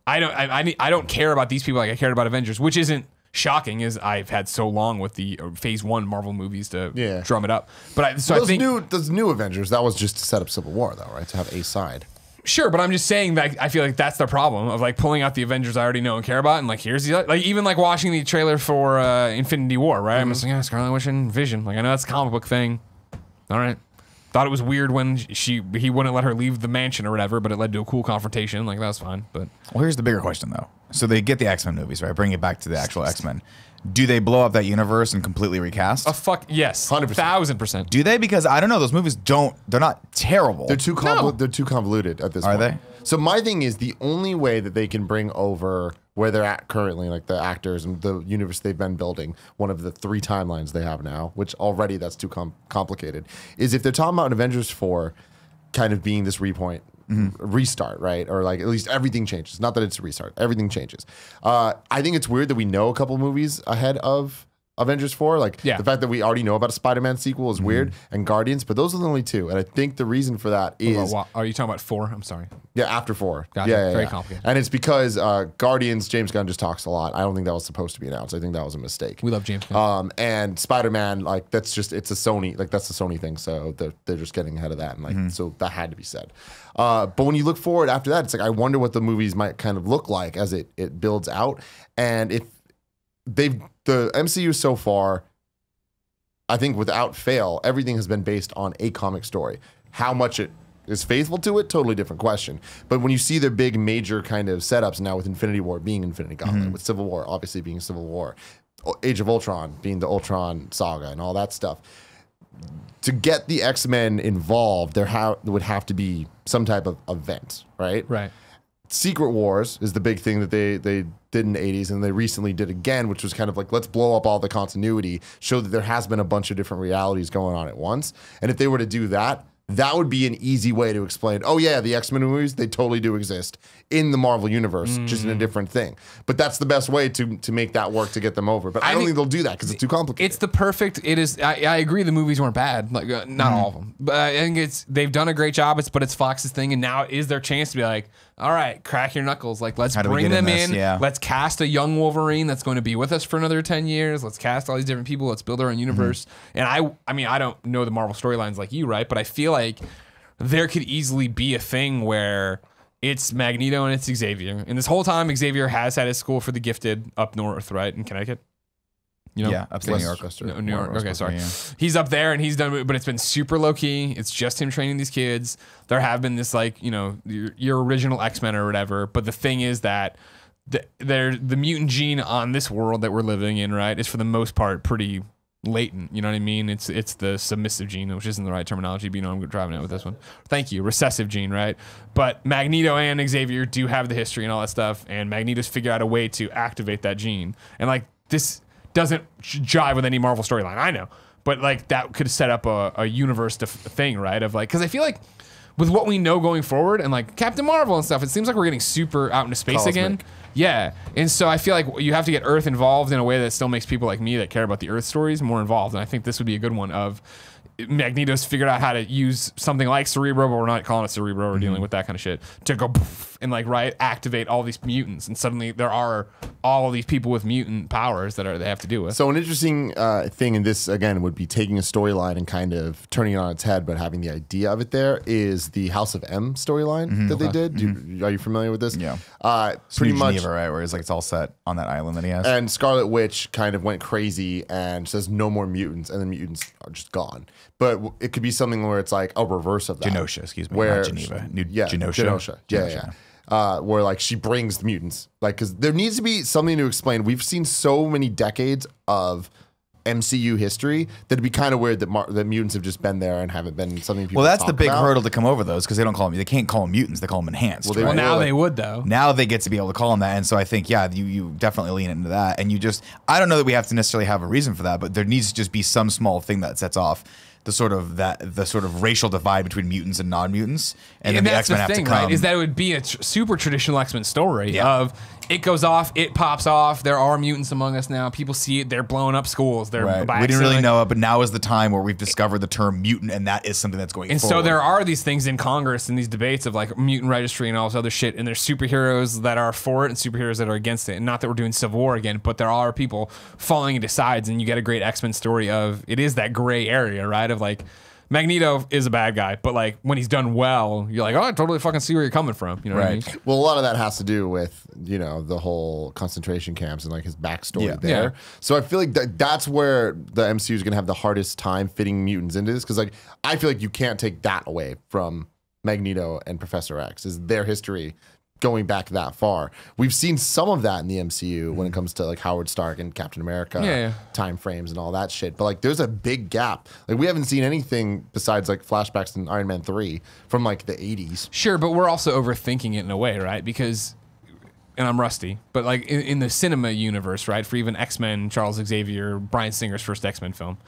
I don't care about these people like I cared about Avengers, which isn't shocking, as I've had so long with the Phase 1 Marvel movies to drum it up. But I think those new Avengers, that was just to set up Civil War, though, right? To have a side. sure, but I'm just saying that I feel like that's the problem of like pulling out the Avengers I already know and care about, and like here's the like even like watching the trailer for Infinity War, right? I'm just like, yeah, Scarlet Witch and Vision. Like I know that's a comic book thing. All right. Thought it was weird when he wouldn't let her leave the mansion or whatever, but it led to a cool confrontation. Like that was fine. But Well, here's the bigger question, though. So they get the X-Men movies, right? Bring it back to the actual X-Men. Do they blow up that universe and completely recast? yes, 100%. 1,000%. Do they? Because I don't know. Those movies they're not terrible. They're too convoluted at this Are point. they? So my thing is the only way that they can bring over where they're at currently, like the actors and the universe they've been building, one of the 3 timelines they have now, which already that's too complicated, is if they're talking about Avengers 4 kind of being this restart, right? Or like at least everything changes. Not that it's a restart. Everything changes. I think it's weird that we know a couple movies ahead of Avengers 4. Like Yeah. the fact that we already know about a Spider-Man sequel is weird, and Guardians, but those are the only 2. And I think the reason for that is Are you talking about 4? I'm sorry. after 4. Gotcha. Yeah, Very complicated. And it's because Guardians, James Gunn just talks a lot. I don't think that was supposed to be announced. I think that was a mistake. We love James Gunn. And Spider-Man, like it's a Sony, like that's the Sony thing. So they're just getting ahead of that, and like so that had to be said. But when you look forward after that, it's like I wonder what the movies might kind of look like as it builds out, and if the MCU so far, I think without fail, everything has been based on a comic story. How much it is faithful to it, totally different question. But when you see their big major kind of setups now with Infinity War being Infinity Gauntlet, with Civil War obviously being Civil War, Age of Ultron being the Ultron saga and all that stuff, to get the X-Men involved, there would have to be some type of event, right? Right. Secret Wars is the big thing that they did in the 80s, and they recently did again, which was kind of like, let's blow up all the continuity, show that there has been a bunch of different realities going on at once. And if they were to do that, that would be an easy way to explain, oh yeah, the X-Men movies, they totally do exist in the Marvel universe, just in a different thing. But that's the best way to make that work to get them over. But I don't think they'll do that because it's too complicated. It's the perfect. It is. I agree. The movies weren't bad. Like not all of them, but I think they've done a great job. But it's Fox's thing, and now is their chance to be like, all right, crack your knuckles. Like let's bring them in. Yeah. Let's cast a young Wolverine that's going to be with us for another 10 years. Let's cast all these different people. Let's build our own universe. And I mean, I don't know the Marvel storylines like you, right? But I feel like there could easily be a thing where it's Magneto and it's Xavier. And this whole time, Xavier has had his school for the gifted up north, right? In Connecticut. You know? Yeah, upstate New York. No, New York. Okay, sorry. Yeah. He's up there and he's done, but it's been super low key. It's just him training these kids. There have been this, like, you know, your original X-Men or whatever. But the thing is that the mutant gene on this world that we're living in, right, is for the most part pretty latent. You know what I mean? It's the submissive gene, which isn't the right terminology, but you know I'm driving it with this one. Thank you. Recessive gene, right? But Magneto and Xavier do have the history and all that stuff, and Magneto's figured out a way to activate that gene. And like this doesn't jive with any Marvel storyline, I know, but like that could set up a universe thing, right? Of like, because I feel like with what we know going forward and like Captain Marvel and stuff, it seems like we're getting super out into space again. Yeah. And so I feel like you have to get Earth involved in a way that still makes people like me that care about the Earth stories more involved. And I think this would be a good one of Magneto's figured out how to use something like Cerebro, but we're not calling it Cerebro. We're dealing with that kind of shit to go and like, right, activate all these mutants. And suddenly there are all of these people with mutant powers that they have to deal with. So an interesting thing in this, again, would be taking a storyline and kind of turning it on its head, but having the idea of it there is the House of M storyline that they did. Are you familiar with this? Yeah. Pretty New much. Geneva, right? Where it's like it's all set on that island that he has. And Scarlet Witch kind of went crazy and says no more mutants, and then mutants are just gone. But it could be something where it's like a reverse of that. Genosha, excuse me, where, not Geneva. Genosha. Genosha. Yeah. Where like she brings the mutants, like, because there needs to be something to explain. We've seen so many decades of MCU history that it'd be kind of weird that mutants have just been there and haven't been something people. Well, that's the big about. hurdle to come over those because they don't call them. They can't call them mutants. They call them enhanced. Well, Well, right? now they would though. Now they get to be able to call them that, and so I think you definitely lean into that, and I don't know that we have to necessarily have a reason for that, but there needs to just be some small thing that sets off the sort of racial divide between mutants and non-mutants, and then the that's X-Men the have thing, to come. right? Is that it would be a super traditional X-Men story Yeah. of it goes off, it pops off. There are mutants among us now. People see it. They're blowing up schools. They're Right. by We didn't really accident. know it, but now is the time where we've discovered the term mutant, and that is something that's going And forward. so there are these things in Congress and these debates of like mutant registry and all this other shit. And there's superheroes that are for it and superheroes that are against it. And not that we're doing Civil War again, but there are people falling into sides. And you get a great X-Men story of it is that gray area, right? Of like Magneto is a bad guy, but like when he's done well, you're like, oh, I totally fucking see where you're coming from. You know what I mean? Well, a lot of that has to do with, you know, the whole concentration camps and like his backstory there. Yeah. So I feel like that's where the MCU is going to have the hardest time fitting mutants into this, because like I feel like you can't take that away from Magneto and Professor X, is their history going back that far. We've seen some of that in the MCU when it comes to like Howard Stark and Captain America time frames and all that shit. But like there's a big gap. Like we haven't seen anything besides like flashbacks in Iron Man 3 from like the 80s. Sure, but we're also overthinking it in a way, right? Because, and I'm rusty, but like in the cinema universe, right? For even X-Men, Charles Xavier, Bryan Singer's first X-Men film,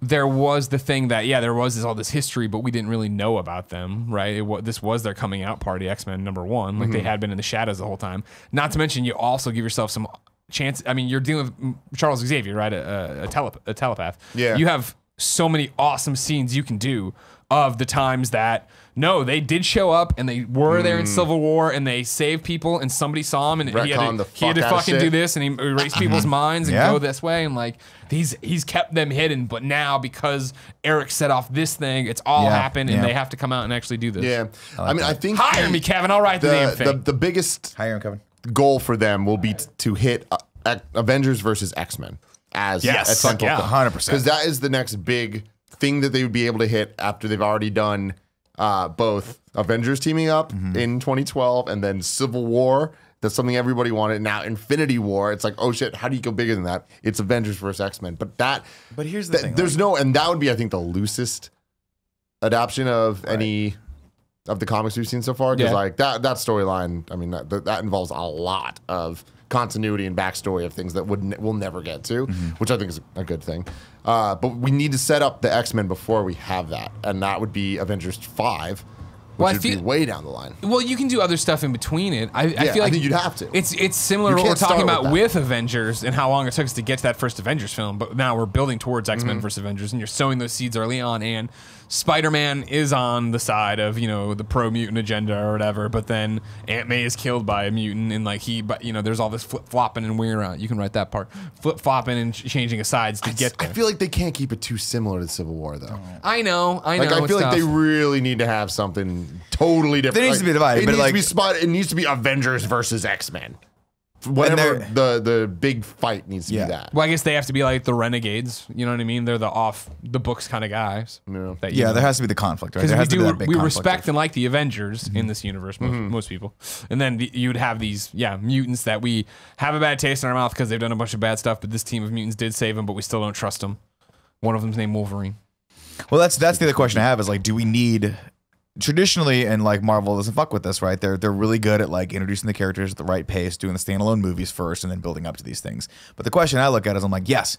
there was the thing that, there was all this history, but we didn't really know about them, right? This was their coming out party, X-Men #1. Like they had been in the shadows the whole time. Not to mention, you also give yourself some chance. I mean, you're dealing with Charles Xavier, right? A telepath. Yeah. You have so many awesome scenes you can do of the times that, no, they did show up and they were there in Civil War and they saved people and somebody saw him and he had to fucking do this and he erased people's minds and go this way, and like he's kept them hidden, but now because Eric set off this thing, it's all happened and they have to come out and actually do this. Yeah. I mean, I think Hire me, Kevin. I'll write the damn thing. The biggest Hi, Kevin. goal for them will be to hit Avengers versus X-Men as a central 100%. because that is the next big thing that they would be able to hit after they've already done both Avengers teaming up in 2012 and then Civil War That's something everybody wanted. Now Infinity War, it's like, oh shit, how do you go bigger than that? It's Avengers versus X-Men. But here's the thing. There's no, and that would be, I think, the loosest adaptation of any of the comics we've seen so far. Because like that storyline, I mean, that involves a lot of continuity and backstory of things that we'll never get to, which I think is a good thing. But we need to set up the X-Men before we have that, and that would be Avengers 5. Which would be way down the line. Well, you can do other stuff in between it. I feel like think you'd have to. It's similar to what we're talking about with Avengers and how long it took us to get to that first Avengers film. But now we're building towards X-Men versus Avengers, and you're sowing those seeds early on. And Spider-Man is on the side of the pro-mutant agenda or whatever. But then Aunt May is killed by a mutant, and there's all this flip-flopping and weird. You can write that part. Flip-flopping and changing of sides to get there. I feel like they can't keep it too similar to Civil War, though. I know. Like I feel like they really need to have something totally different. There needs to be divided. It needs to be Avengers versus X-Men. Whatever the big fight needs to be that. Well, I guess they have to be like the Renegades. You know what I mean? They're the off the books kind of guys. There has to be the conflict, right? Because we respect and like the Avengers in this universe, most people. And then you'd have these mutants that we have a bad taste in our mouth because they've done a bunch of bad stuff, but this team of mutants did save them, but we still don't trust them. One of them's named Wolverine. Well, that's the other question I have is like, do we need... Traditionally, and like Marvel doesn't fuck with this, right? They're really good at like introducing the characters at the right pace, doing the standalone movies first, and then building up to these things. But the question I look at is, I'm like, yes,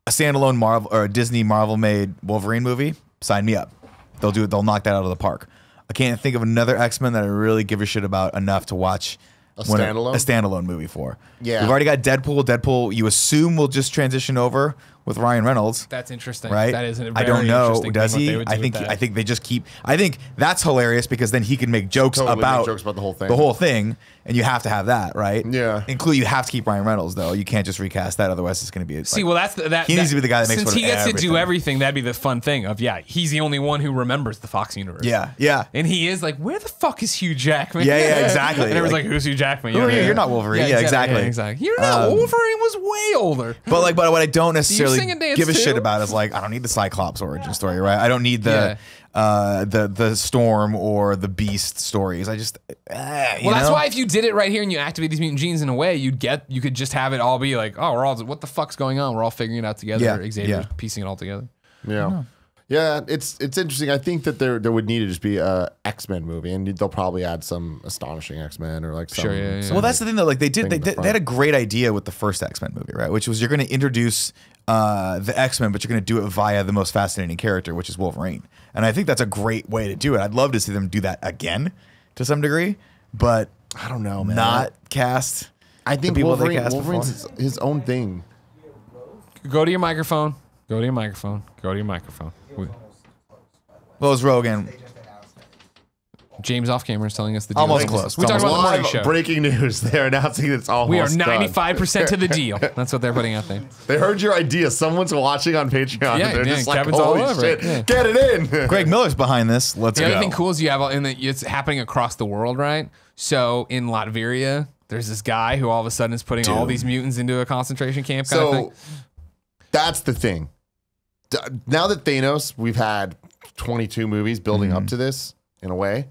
a standalone Marvel or a Disney Marvel made Wolverine movie, sign me up. They'll do it. They'll knock that out of the park. I can't think of another X-Men that I really give a shit about enough to watch a standalone movie for. Yeah, we've already got Deadpool. Deadpool, you assume will just transition over with Ryan Reynolds. That's interesting. Right? That is a very I don't know. interesting Does thing, he? what they would do with that. I think they just keep. I think that's hilarious because then he can make jokes about the whole thing. The whole thing, and you have to have that, right? Yeah. You have to keep Ryan Reynolds though. You can't just recast that, otherwise it's going to be. See, well, that's that. He needs to be the guy that makes. Since he gets to do everything, that'd be the fun thing of he's the only one who remembers the Fox universe. Yeah. And he is like, where the fuck is Hugh Jackman? Yeah, exactly. And everyone's like, who's Hugh Jackman? You're not Wolverine. Yeah, exactly. You're not. Wolverine was way older. But what I don't necessarily give a shit too? about is like, I don't need the Cyclops origin story, right? I don't need the Storm or the Beast stories. I just that's why if you did it right here and you activate these mutant genes in a way, you could just have it all be like, oh, we're all, what the fuck's going on? We're all figuring it out together. Xavier's piecing it all together. Yeah, it's interesting. I think that there would need to just be a X-Men movie, and they'll probably add some astonishing X-Men or like some. Well, that's the thing though. Like they had a great idea with the first X-Men movie, right? Which was you're going to introduce the X-Men, but you're going to do it via the most fascinating character, which is Wolverine. And I think that's a great way to do it. I'd love to see them do that again to some degree, but I don't know, man. Not cast. I think Wolverine's his own thing. Go to your microphone. Go to your microphone. Go to your microphone. What was Rogan? James off camera is telling us the deal. Almost close. We talked about the morning show. Breaking news. They're announcing it's almost We are 95% to the deal. That's what they're putting out there. They heard your idea. Someone's watching on Patreon. Yeah, they're just like, Kevin's holy all over shit, it. get it in. Greg Miller's behind this. Let's go. The other thing cool is you have it's happening across the world, right? So in Latveria, there's this guy who all of a sudden is putting all these mutants into a concentration camp kind of thing. That's the thing. Now that Thanos, we've had 22 movies building up to this in a way.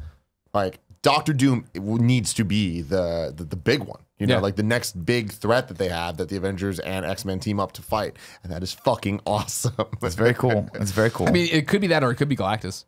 Like Doctor Doom needs to be the big one. You know, like the next big threat that they have that the Avengers and X-Men team up to fight. And that is fucking awesome. That's very cool. It's very cool. I mean, it could be that or it could be Galactus.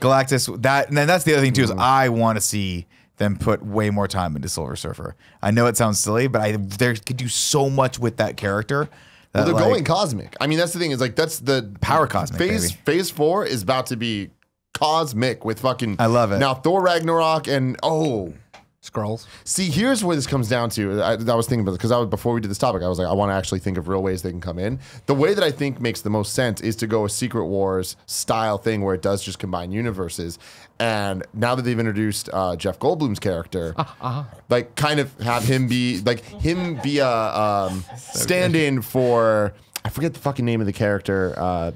Galactus, and then that's the other thing too, is I want to see them put way more time into Silver Surfer. I know it sounds silly, but they could do so much with that character. Well, they're going cosmic. I mean, that's the thing. Is like that's the power cosmic. Phase 4 is about to be cosmic with fucking. I love it. Now Thor Ragnarok and Skrulls. See, here's where this comes down to. I was thinking about it because before we did this topic, I was like, I want to actually think of real ways they can come in. The way that I think makes the most sense is to go a Secret Wars style thing where it does just combine universes. And now that they've introduced Jeff Goldblum's character, like kind of have him be a stand-in for. I forget the fucking name of the character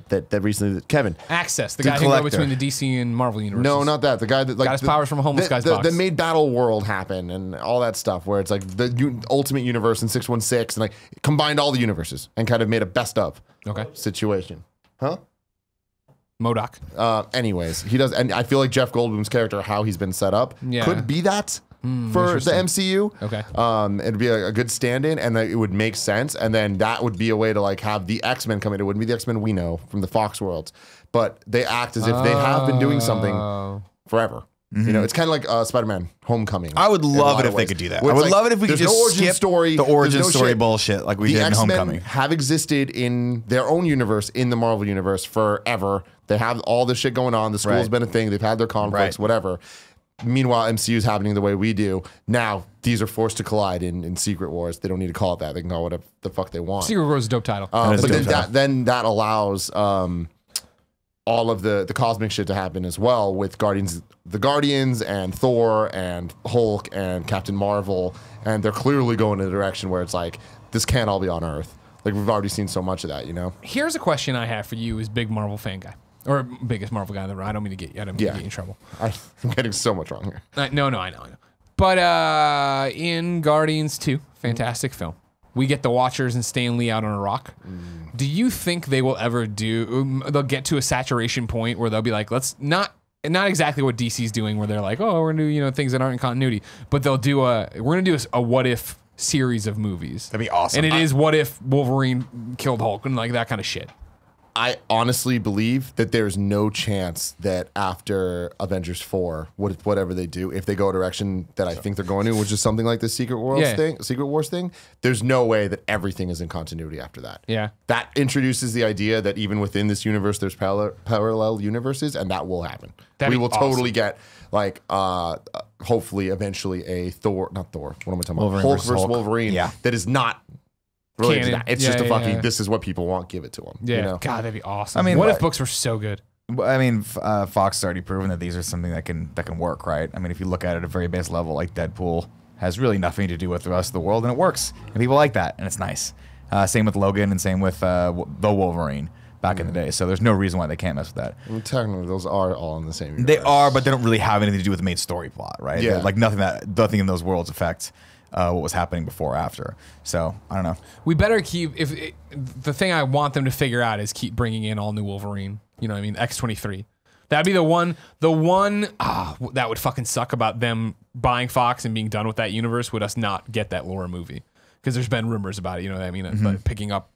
that recently Kevin Access, the guy who go between the DC and Marvel universes. No, not that. The guy that got his powers from a homeless guy's box. That made Battle World happen and all that stuff, where it's like the ultimate universe in 616, and like combined all the universes and kind of made a best of situation. Huh? MODOK. Anyways, he does, and I feel like Jeff Goldblum's character, how he's been set up, could be that. for the MCU. Okay. It'd be a good stand-in, and it would make sense. And then that would be a way to like have the X-Men come in. It wouldn't be the X-Men we know from the Fox worlds, but they act as if they have been doing something forever. You know, it's kind of like Spider-Man: Homecoming. I would love it if they could do that. I would love it if we could just skip the origin story bullshit like we did in Homecoming. Have existed in their own universe, in the Marvel universe, forever. They have all this shit going on. The school's been a thing. They've had their conflicts, whatever. Meanwhile, MCU is happening the way we do. Now, these are forced to collide in Secret Wars. They don't need to call it that. They can call it whatever the fuck they want. Secret Wars is a dope title. But then that allows all of the cosmic shit to happen as well with the Guardians and Thor and Hulk and Captain Marvel. And they're clearly going in a direction where it's like, this can't all be on Earth. Like, we've already seen so much of that, you know? Here's a question I have for you as big Marvel fan guy. Or biggest Marvel guy in the room. I don't mean to get you in trouble. I'm getting so much wrong here. No, I know. But in Guardians 2, fantastic film. We get the Watchers and Stan Lee out on a rock. Do you think they will ever they'll get to a saturation point where they'll be like, let's not exactly what DC's doing where they're like, oh, we're gonna do, things that aren't in continuity, but we're gonna do a what if series of movies. That'd be awesome. And it is what if Wolverine killed Hulk and like that kind of shit. I honestly believe that there's no chance that after Avengers 4, whatever they do, if they go a direction that I think they're going to, which is something like the Secret Wars thing, there's no way that everything is in continuity after that. Yeah. That introduces the idea that even within this universe, there's parallel universes, and that will happen. That'd we will be awesome. totally get, like, hopefully, eventually a not Thor, what am I talking about? Wolverine Hulk versus versus Hulk. Wolverine Yeah. that is not related to Canon. that. It's just a fucking, this is what people want, give it to them. Yeah. You know? God, that'd be awesome. I mean, what if books were so good? I mean, Fox has already proven that these are something that can work, right? I mean, if you look at it at a very base level, like Deadpool has really nothing to do with the rest of the world, and it works, and people like that, and it's nice. Same with Logan, and same with the Wolverine back in the day. So there's no reason why they can't mess with that. I mean, technically, those are all in the same universe. They are, but they don't really have anything to do with the main story plot, right? Yeah. Like nothing in those worlds affects what was happening before or after. So I don't know. We better keep the thing I want them to figure out is keep bringing in all new Wolverine. You know what I mean? X-23. That'd be the one that would fucking suck about them buying Fox and being done with that universe would us not get that Laura movie. Because there's been rumors about it, you know what I mean? Like picking up.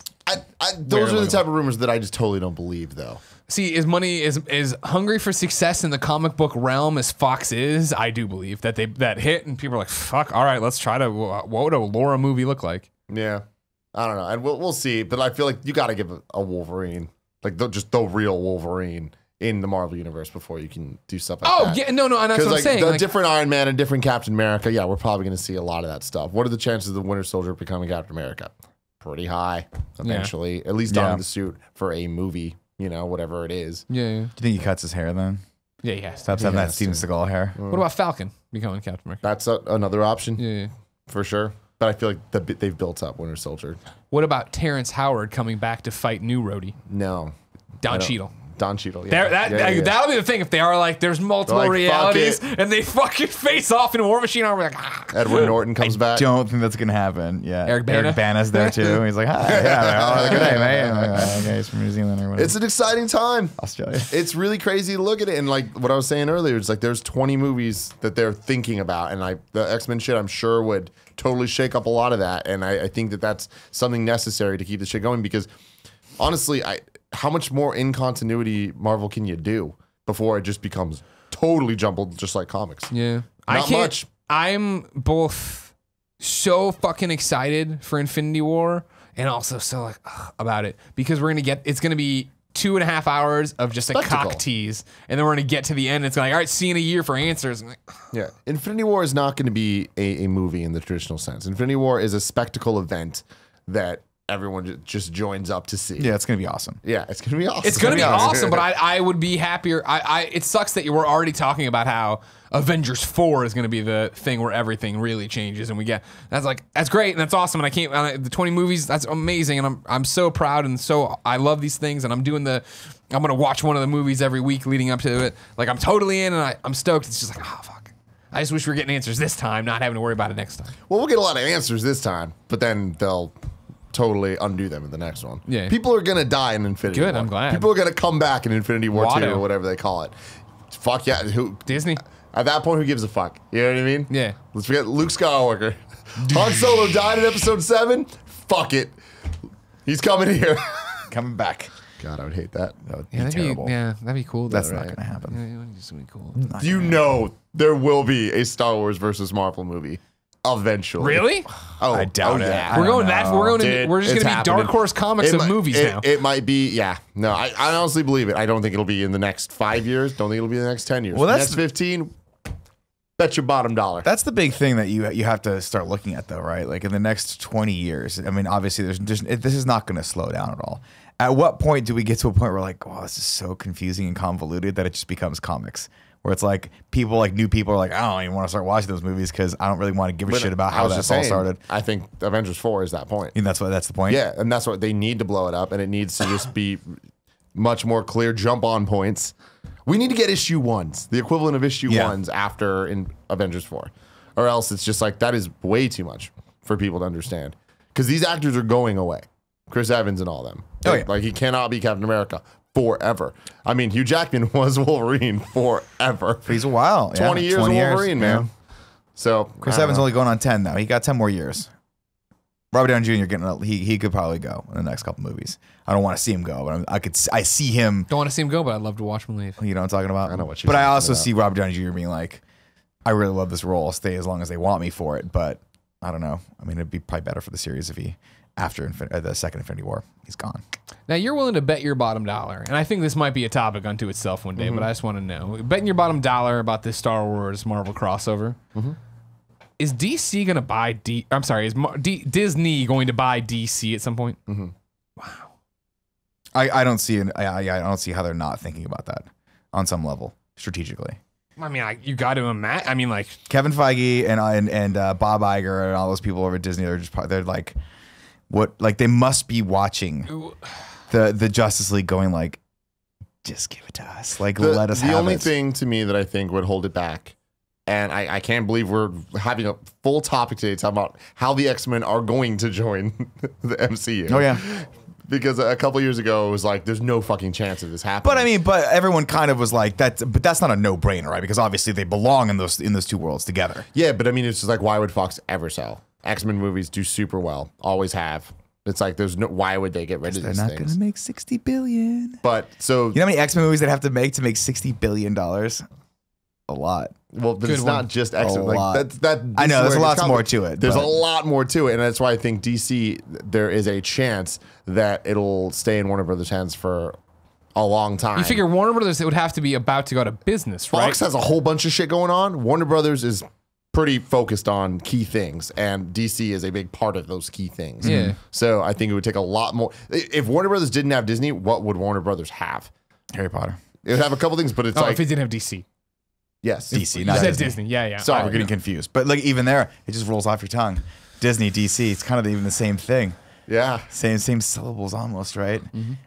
Those are the type of rumors that I just totally don't believe, though. See, is hungry for success in the comic book realm as Fox is. I do believe that that hit and people are like, "Fuck, all right, let's try to." What would a Laura movie look like? Yeah, I don't know, and we'll see. But I feel like you got to give a Wolverine, like just the real Wolverine in the Marvel universe before you can do stuff like that. Oh yeah, no, and that's what I'm saying. The different Iron Man and different Captain America. Yeah, we're probably going to see a lot of that stuff. What are the chances of the Winter Soldier becoming Captain America? Pretty high, eventually. At least donning the suit for a movie. You know, whatever it is. Yeah. Do you think he cuts his hair then? Yeah, he has. Stops having that Steven Seagal hair. What about Falcon becoming Captain America? That's another option. Yeah. For sure. But I feel like they've built up Winter Soldier. What about Terrence Howard coming back to fight New Rhodey? No. Don Cheadle. Don Cheadle. Yeah. That'll be the thing if they are like there's multiple Like, realities and they fucking face off in War Machine. I'll be like, ah. Edward Norton comes back. Don't think that's gonna happen. Yeah, Eric Bana? Bana's there too. He's like, hi, yeah, good day, mate. I'm like, okay, he's from New Zealand or whatever. It's an exciting time. Australia. It's really crazy to look at it. And like what I was saying earlier, it's like there's 20 movies that they're thinking about. And like the X-Men shit, I'm sure would totally shake up a lot of that. And I think that that's something necessary to keep the shit going because honestly, how much more in continuity Marvel can you do before it just becomes totally jumbled just like comics? Yeah. Not much. I'm both so fucking excited for Infinity War and also so like about it because it's gonna be 2.5 hours of just a cock tease, and then we're gonna get to the end. It's like, all right, see you in a year for answers. I'm like, yeah, Infinity War is not going to be a movie in the traditional sense. Infinity War is a spectacle event that everyone just joins up to see. Yeah, it's gonna be awesome. Yeah, it's gonna be awesome. It's gonna be awesome, but I would be happier. It sucks that we're already talking about how Avengers 4 is gonna be the thing where everything really changes, and that's great and that's awesome, and I can't the 20 movies, that's amazing, and I'm so proud and so I love these things, and I'm gonna watch one of the movies every week leading up to it. Like I'm totally in, and I'm stoked. It's just like, oh fuck. I just wish we were getting answers this time, not having to worry about it next time. Well, we'll get a lot of answers this time, but then they'll totally undo them in the next one. Yeah. People are gonna die in Infinity War. I'm glad. People are gonna come back in Infinity War 2 or whatever they call it. Fuck yeah. Disney? At that point, who gives a fuck? You know what I mean? Yeah. Let's forget Luke Skywalker. Han Solo died in episode 7. Fuck it. He's coming here. Coming back. God, I would hate that. That would be Yeah, terrible. that'd be cool. That's though, not right? gonna happen. Yeah, it's gonna be cool. You know there will be a Star Wars versus Marvel movie eventually. Really? Oh, I doubt it. yeah. I We're don't going that. know. We're going. Dude, We're just it's gonna be happening. Dark Horse Comics of movies now. It might be, yeah. No, I honestly believe it. I don't think it'll be in the next 5 years. Don't think it'll be in the next 10 years. Well, that's next 15. Bet your bottom dollar. That's the big thing that you have to start looking at, though, right? Like in the next 20 years. I mean, obviously, this is not going to slow down at all. At what point do we get to a point where like, oh, this is so confusing and convoluted that it just becomes comics? Where it's like new people are like, I don't even want to start watching those movies because I don't really want to give a shit about how that's all started. I think Avengers 4 is that point. And that's the point. Yeah, and that's what they need to blow it up, and it needs to just be much more clear jump on points. We need to get issue 1s, the equivalent of issue 1s after in Avengers 4. Or else it's just like, that is way too much for people to understand. Because these actors are going away. Chris Evans and all them. Oh, yeah. Like, he cannot be Captain America forever. I mean, Hugh Jackman was Wolverine forever. He's a while. 20 years of Wolverine, man. So Chris Evans only going on 10 now. He got 10 more years. Robert Downey Jr. He could probably go in the next couple movies. I don't want to see him go, but I see him. Don't want to see him go, but I'd love to watch him leave. You know what I'm talking about? I know what you're But I talking also about. see Robert Downey Jr. being like, I really love this role. I'll stay as long as they want me for it. But I don't know. I mean, it'd be probably better for the series if he, after the second Infinity War, he's gone. Now you're willing to bet your bottom dollar, and I think this might be a topic unto itself one day. But I just want to know, betting your bottom dollar about this Star Wars Marvel crossover. Is DC going to buy I'm sorry, is Disney going to buy DC at some point? Wow. I don't see I don't see how they're not thinking about that on some level strategically. I mean, you got to imagine. I mean, like Kevin Feige and Bob Iger and all those people over at Disney, they're like, what? Like they must be watching the Justice League, going like, just give it to us. Like let us have it. The only thing to me that I think would hold it back, and I can't believe we're having a full topic today talking about how the X-Men are going to join the MCU. Oh yeah. Because a couple years ago it was like, there's no fucking chance of this happening. But I mean, everyone kind of was like that. But that's not a no-brainer, right? Because obviously they belong in those two worlds together. Yeah, but I mean, it's just like, why would Fox ever sell? X-Men movies do super well, always have. It's like, there's no, why would they get rid of these They're not going things? to make $60 billion. But so, You know how many X-Men movies they'd have to make $60 billion? A lot. well, but Good it's one. not just X-Men. A Like lot. that. I know, there's where a it lot gets more complicated. to it, There's but- a lot more to it, and that's why I think DC, there is a chance that it'll stay in Warner Brothers' hands for a long time. you figure Warner Brothers, it would have to be about to go to business, right? Fox has a whole bunch of shit going on. Warner Brothers is pretty focused on key things, and DC is a big part of those key things. Yeah. So I think it would take a lot more. If Warner Brothers didn't have Disney, what would Warner Brothers have? Harry Potter. It would have a couple things, but it's Oh, like if it didn't have DC. yes, DC, You not said Disney. Disney. Yeah, yeah. Sorry. We're getting confused. But like even there, it just rolls off your tongue. Disney, DC, it's kind of even the same thing. Yeah. Same syllables almost, right?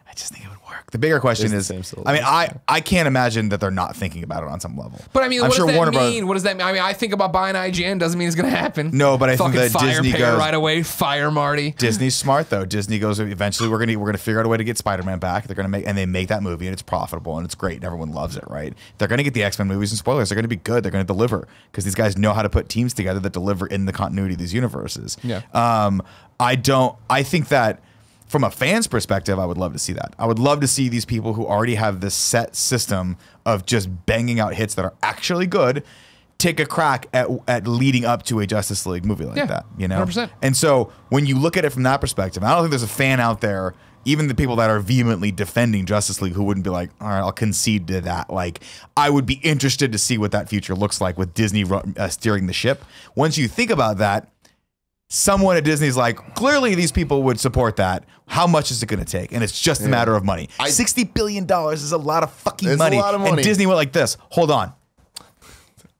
I just think it would work. The bigger question It's the is, same syllables. I mean, I can't imagine that they're not thinking about it on some level. But I mean, I'm what sure does that Warner mean? Brothers- What does that mean? I mean, I think about buying IGN. Doesn't mean it's going to happen. No, but I think Fucking that fire Disney Pear goes right away. Fire Marty. Disney's smart though. Disney goes, eventually we're gonna figure out a way to get Spider-Man back. They're gonna make that movie, and it's profitable and it's great and everyone loves it, right? They're gonna get the X-Men movies and spoilers. They're gonna be good. They're gonna deliver because these guys know how to put teams together that deliver in the continuity of these universes. Yeah. I think that from a fan's perspective, I would love to see that. I would love to see these people who already have this set system of just banging out hits that are actually good take a crack at leading up to a Justice League movie like Yeah, that, you know? 100%. And so when you look at it from that perspective, I don't think there's a fan out there, even the people that are vehemently defending Justice League, who wouldn't be like, all right, I'll concede to that. Like, I would be interested to see what that future looks like with Disney steering the ship. Once you think about that, someone at Disney's like, clearly these people would support that. How much is it going to take? And it's just a matter of money. $60 billion is a lot of fucking It's a money. lot of money. And Disney went like this. Hold on.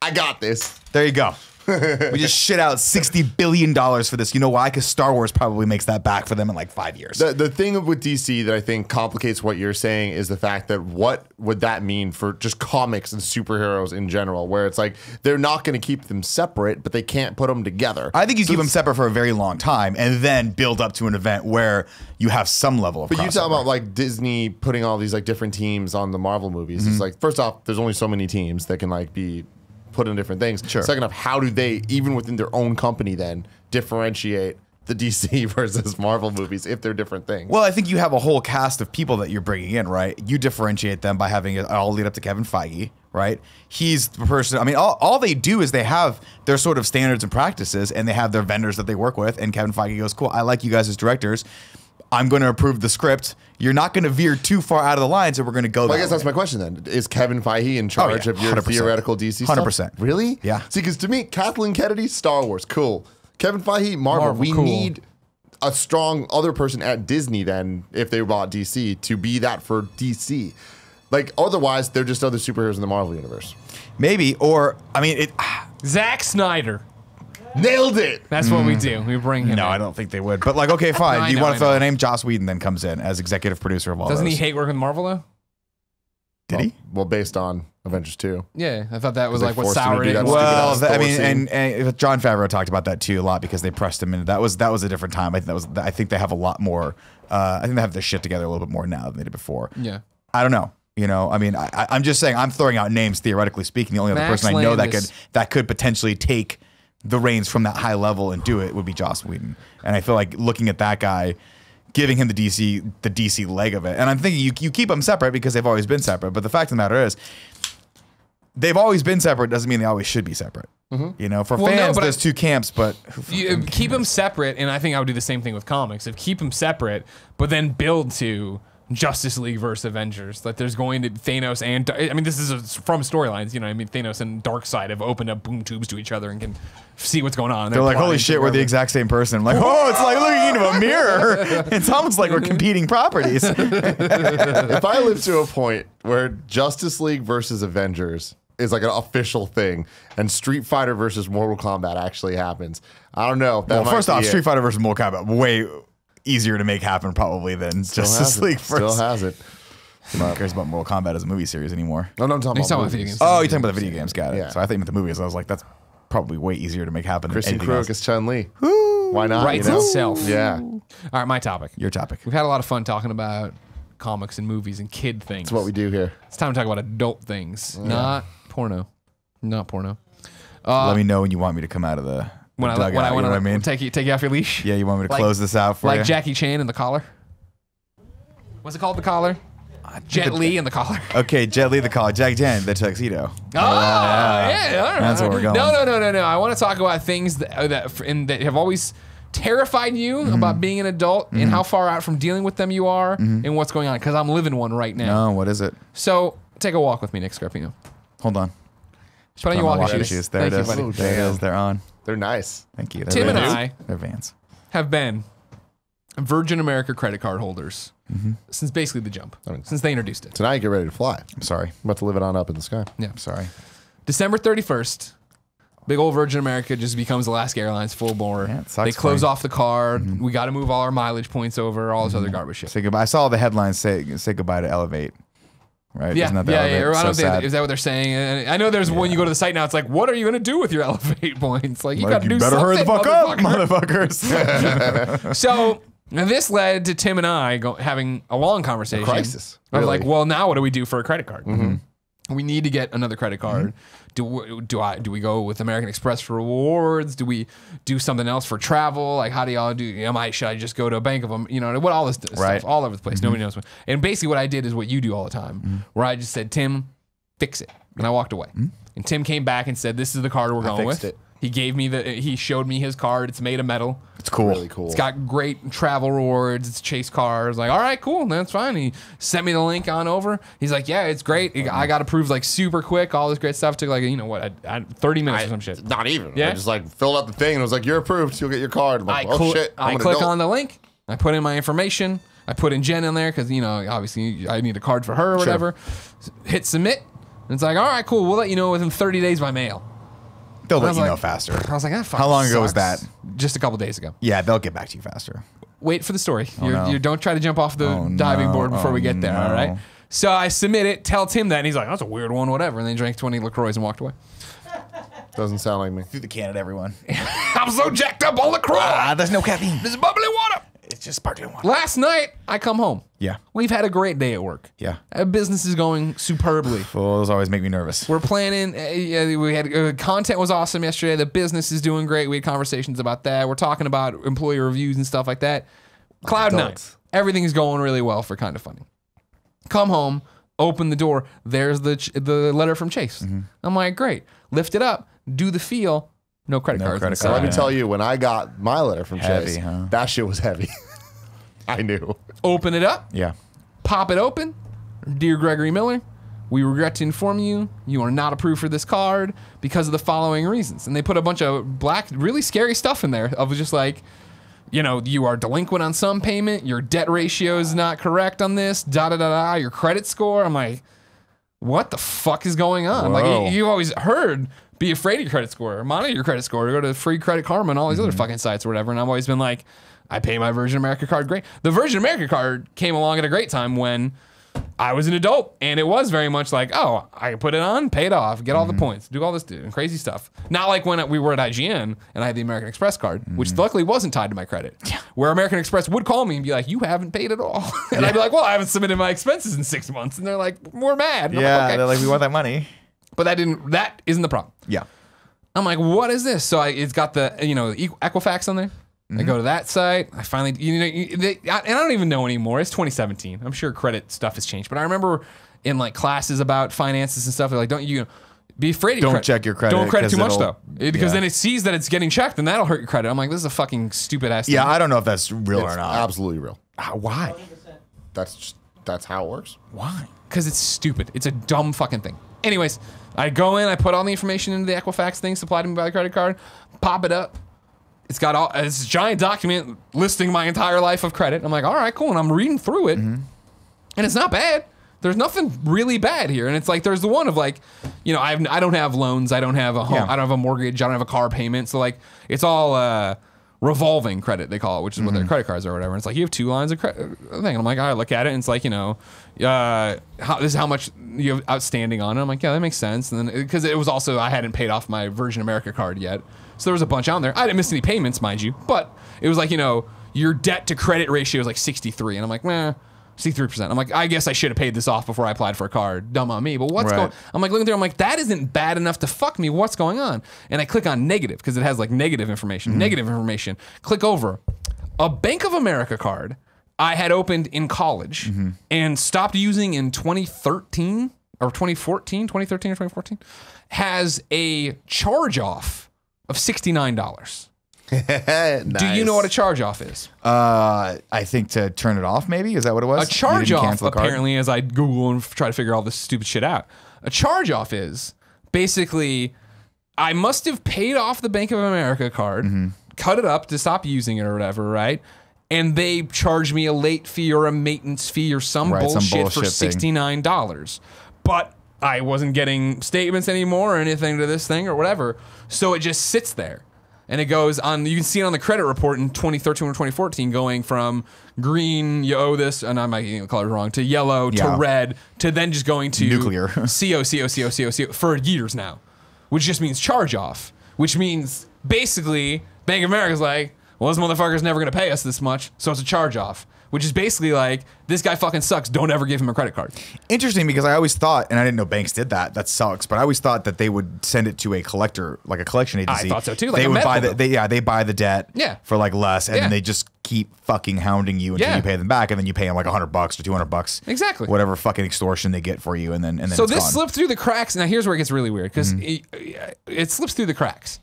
I got this. There you go. We just shit out $60 billion for this. You know why? Because Star Wars probably makes that back for them in like 5 years. The thing with DC that I think complicates what you're saying is the fact that what would that mean for just comics and superheroes in general, where it's like they're not going to keep them separate, but they can't put them together. I think you keep them separate for a very long time and then build up to an event where you have some level of But you talk crossover. about like Disney putting all these like different teams on the Marvel movies. It's like, first off, there's only so many teams that can like be put in different things. Sure. Second off, how do they, even within their own company, then differentiate the DC versus Marvel movies if they're different things? Well, I think you have a whole cast of people that you're bringing in, right? You differentiate them by having it all lead up to Kevin Feige, right? He's the person. I mean, all they do is they have their sort of standards and practices, and they have their vendors that they work with. And Kevin Feige goes, "Cool, I like you guys as directors. I'm going to approve the script. You're not going to veer too far out of the line, so we're going to go." Well, I guess that's my question then. Is Kevin Feige in charge of your 100%. theoretical DC stuff? 100%. Really? Yeah. See, because to me, Kathleen Kennedy, Star Wars, cool. Kevin Feige, Marvel. We cool. need a strong other person at Disney then, if they bought DC, to be that for DC. Like, otherwise, they're just other superheroes in the Marvel universe. Maybe, or I mean, Zack Snyder. Nailed it! That's what we do. We bring him no, in. I don't think they would. But like, okay, fine. I You know, want I to throw know. the name Joss Whedon then comes in as executive producer of all Doesn't those. he hate working with Marvel, though? Did he? Well, based on Avengers 2. Yeah, I thought that was They like what forced him to soured do it. that was. stupid Well, ass I Thor mean, scene. and John Favreau talked about that too a lot because they pressed him in. That was a different time. I think they have a lot more. I think they have their shit together a little bit more now than they did before. Yeah. I don't know. You know, I mean, I'm just saying. I'm throwing out names theoretically speaking. The only other Max person I know Landis. that could potentially take the reins from that high level and do it would be Joss Whedon. And I feel like looking at that guy, giving him the DC leg of it. And I'm thinking you keep them separate because they've always been separate. But the fact of the matter is, they've always been separate doesn't mean they always should be separate. You know, for Well, no, fans, but there's two camps, but You keep them separate, and I think I would do the same thing with comics. If keep them separate, but then build to Justice League versus Avengers. Like there's going to Thanos and I mean this is from storylines. You know, I mean Thanos and Darkseid have opened up boom tubes to each other and can see what's going on. they're like, holy plotting shit, we're the together. exact same person. I'm like, oh, it's like looking into a mirror. It's almost like we're competing properties. If I live to a point where Justice League versus Avengers is like an official thing, and Street Fighter versus Mortal Kombat actually happens, I don't know. Well, first off, Street Fighter versus Mortal Kombat, way easier to make happen probably than Justice League Still versus. has it. Who cares about Mortal Kombat as a movie series anymore? No, I'm talking He's about talking about video movies. games. Oh, you're talking about the video games. Got it. Yeah. So I think with the movies, I was like, that's probably way easier to make happen than Kristen anything Krug else. is Chun-Li. Why not? Writes you know? itself. Yeah. All right, my topic. Your topic. We've had a lot of fun talking about comics and movies and kid things. That's what we do here. It's time to talk about adult things, not porno. Not porno. Let me know when you want me to come out of the When I dugout, want you know what I mean? take you off your leash. Yeah, you want me to Like- close this out for like you? Jackie Chan in The Collar. What's it called? The Collar. Jet Li in The Collar. Okay, Jet Li the Collar, Jackie Chan the tuxedo. Oh, yeah, all right. That's where we're going. No. I want to talk about things that have always terrified you Mm-hmm. about being an adult and how far out from dealing with them you are and what's going on. Because I'm living one right now. No, what is it? So take a walk with me, Nick Scarpino. Hold on. Put on your my walking walking shoes. There Thank it you, is. buddy. Oh, There it damn. is. They're on. They're nice. Thank you. Tim and I They're Vans. have been Virgin America credit card holders since basically the jump, since they introduced it. Tonight, get ready to fly. I'm sorry. I'm about to live it on up in the sky. Yeah. I'm sorry. December 31st, big old Virgin America just becomes Alaska Airlines full bore. Yeah, it sucks They close for 'em. off the card. We got to move all our mileage points over, all this other garbage shit. Say goodbye. I saw the headlines say goodbye to Elevate. Right? Yeah, Isn't that the yeah. Elevate? I So don't think sad. is that what they're saying? And I know there's when you go to the site now, it's like, what are you gonna do with your Elevate points? Like you Like, got to do better something. hurry the fuck up, motherfucker. motherfuckers. So and this led to Tim and I having a long conversation. crisis, Of really. like, well, now what do we do for a credit card? We need to get another credit card. Do we go with American Express for rewards? Do we do something else for travel? Like, how do y'all do? Should I just go to a bank of them? You know, what all this Right. stuff all over the place. Nobody knows. And basically, what I did is what you do all the time, where I just said, Tim, fix it, and I walked away. And Tim came back and said, this is the card we're going fixed with. it. He showed me his card. It's made of metal. It's cool. Really cool. It's got great travel rewards. It's Chase cars. Like, all right, cool. That's fine. He sent me the link on over. He's like, yeah, it's great. I got approved like super quick. All this great stuff took like, 30 minutes or some shit. Not even. Yeah? I just like filled out the thing and it was like, you're approved. You'll get your card. I'm like, shit. I'm I an click adult. on the link. I put in my information. I put in Jen in there because, obviously I need a card for her or whatever. Hit submit. And it's like, all right, cool. We'll let you know within 30 days by mail. They'll I let was you like- know faster. I was like, that fucking How long ago was sucks. that? Just a couple days ago. Yeah, they'll get back to you faster. Wait for the story. no. You don't try to jump off the diving board before we get there, all right? no. So I submit it, tell Tim that, and he's like, that's a weird one, whatever. And then he drank 20 LaCroix and walked away. Doesn't sound like me. Through the can at everyone. I'm so jacked up on LaCroix. There's no caffeine. This is bubbly water. It's just sparkling water. Last night, I come home. Yeah. We've had a great day at work. Yeah. Business is going superbly. Those always make me nervous. We're planning. We had content was awesome yesterday. The business is doing great. We had conversations about that. We're talking about employee reviews and stuff like that. Cloud nine. Everything is going really well for Kind of Funny. Come home, open the door. There's the letter from Chase. I'm like, great. Lift it up. Do the feel. No credit cards. credit So let me Yeah. tell you, when I got my letter from Heavy, Chase, huh? that shit was heavy. I knew. Open it up. Yeah. Pop it open. Dear Gregory Miller, we regret to inform you, you are not approved for this card because of the following reasons. And they put a bunch of black, really scary stuff in there of just like, you know, you are delinquent on some payment, your debt ratio is not correct on this, da-da-da-da, your credit score. I'm like, what the fuck is going on? Whoa. Like, you always heard, be afraid of your credit score, monitor your credit score, go to Free Credit Karma and all these other fucking sites or whatever. And I've always been like, I pay my Virgin America card great. The Virgin America card came along at a great time when I was an adult, and it was very much like, oh, I can put it on, pay it off, get all the points, do all this crazy stuff. Not like when we were at IGN and I had the American Express card, which luckily wasn't tied to my credit. Where American Express would call me and be like, you haven't paid at all. And I'd be like, well, I haven't submitted my expenses in 6 months. And they're like, we're mad. And I'm Yeah. like, okay. They're like, we want that money. But that isn't the problem. Yeah. I'm like, what is this? So it's got the, Equifax on there. I go to that site. I finally, and I don't even know anymore. It's 2017. I'm sure credit stuff has changed. But I remember in like classes about finances and stuff, they're like, don't you be afraid of your Don't credit. check your credit Don't credit too 'cause much it'll- though. Because then it sees that it's getting checked and that'll hurt your credit. I'm like, this is a fucking stupid ass Yeah. thing. I don't know if that's real It's or not. absolutely real. Why? That's how it works. Why? Because it's stupid. It's a dumb fucking thing. Anyways, I go in, I put all the information into the Equifax thing supplied to me by the credit card, pop it up. It's got it's a giant document listing my entire life of credit. I'm like, all right, cool. And I'm reading through it, and it's not bad. There's nothing really bad here. And it's like, there's the one of like, I don't have loans. I don't have a home. Yeah. I don't have a mortgage. I don't have a car payment. So like, it's all revolving credit, they call it, which is what their credit cards are or whatever. And it's like, you have 2 lines of credit thing. And I'm like, all right, look at it. And it's like, this is how much you have outstanding on it. I'm like, yeah, that makes sense. And then, because it was also, I hadn't paid off my Virgin America card yet. So there was a bunch on there. I didn't miss any payments, mind you. But it was like, your debt to credit ratio is like 63. And I'm like, 63%. I'm like, I guess I should have paid this off before I applied for a card. Dumb on me. But what's Right. going? I'm like looking through. I'm like, that isn't bad enough to fuck me. What's going on? And I click on negative because it has like negative information. Negative information. Click over. A Bank of America card I had opened in college and stopped using in 2013 or 2014, 2013 or 2014, has a charge off of $69. Do you know what a charge off is? I think to turn it off, maybe? Is that what it was? A charge You didn't off, cancel the card? apparently, as I Google and try to figure all this stupid shit out, a charge off is basically I must have paid off the Bank of America card, cut it up to stop using it or whatever, right? And they charge me a late fee or a maintenance fee or some Right, some bullshit for bullshit thing. $69. But I wasn't getting statements anymore or anything to this thing or whatever. So it just sits there. And it goes on, you can see it on the credit report in 2013 or 2014 going from green, you owe this, and I might get the colors wrong, to yellow, to Yeah. red, to then just going to Nuclear. CO for years now, which just means charge off, which means basically Bank of America's like, well, this motherfucker's never going to pay us this much, so it's a charge off, which is basically like, this guy fucking sucks, don't ever give him a credit card. Interesting, because I always thought, and I didn't know banks did that. That sucks. But I always thought that they would send it to a collector, like a collection agency. thought so too, like they a would buy medical the they buy the debt. Yeah. For like less, and Yeah. then they just keep fucking hounding you until Yeah. you pay them back, and then you pay them like $100 or $200. Exactly. Whatever fucking extortion they get for you, and then So it's this gone. slipped through the cracks. Now here's where it gets really weird because it slips through the cracks.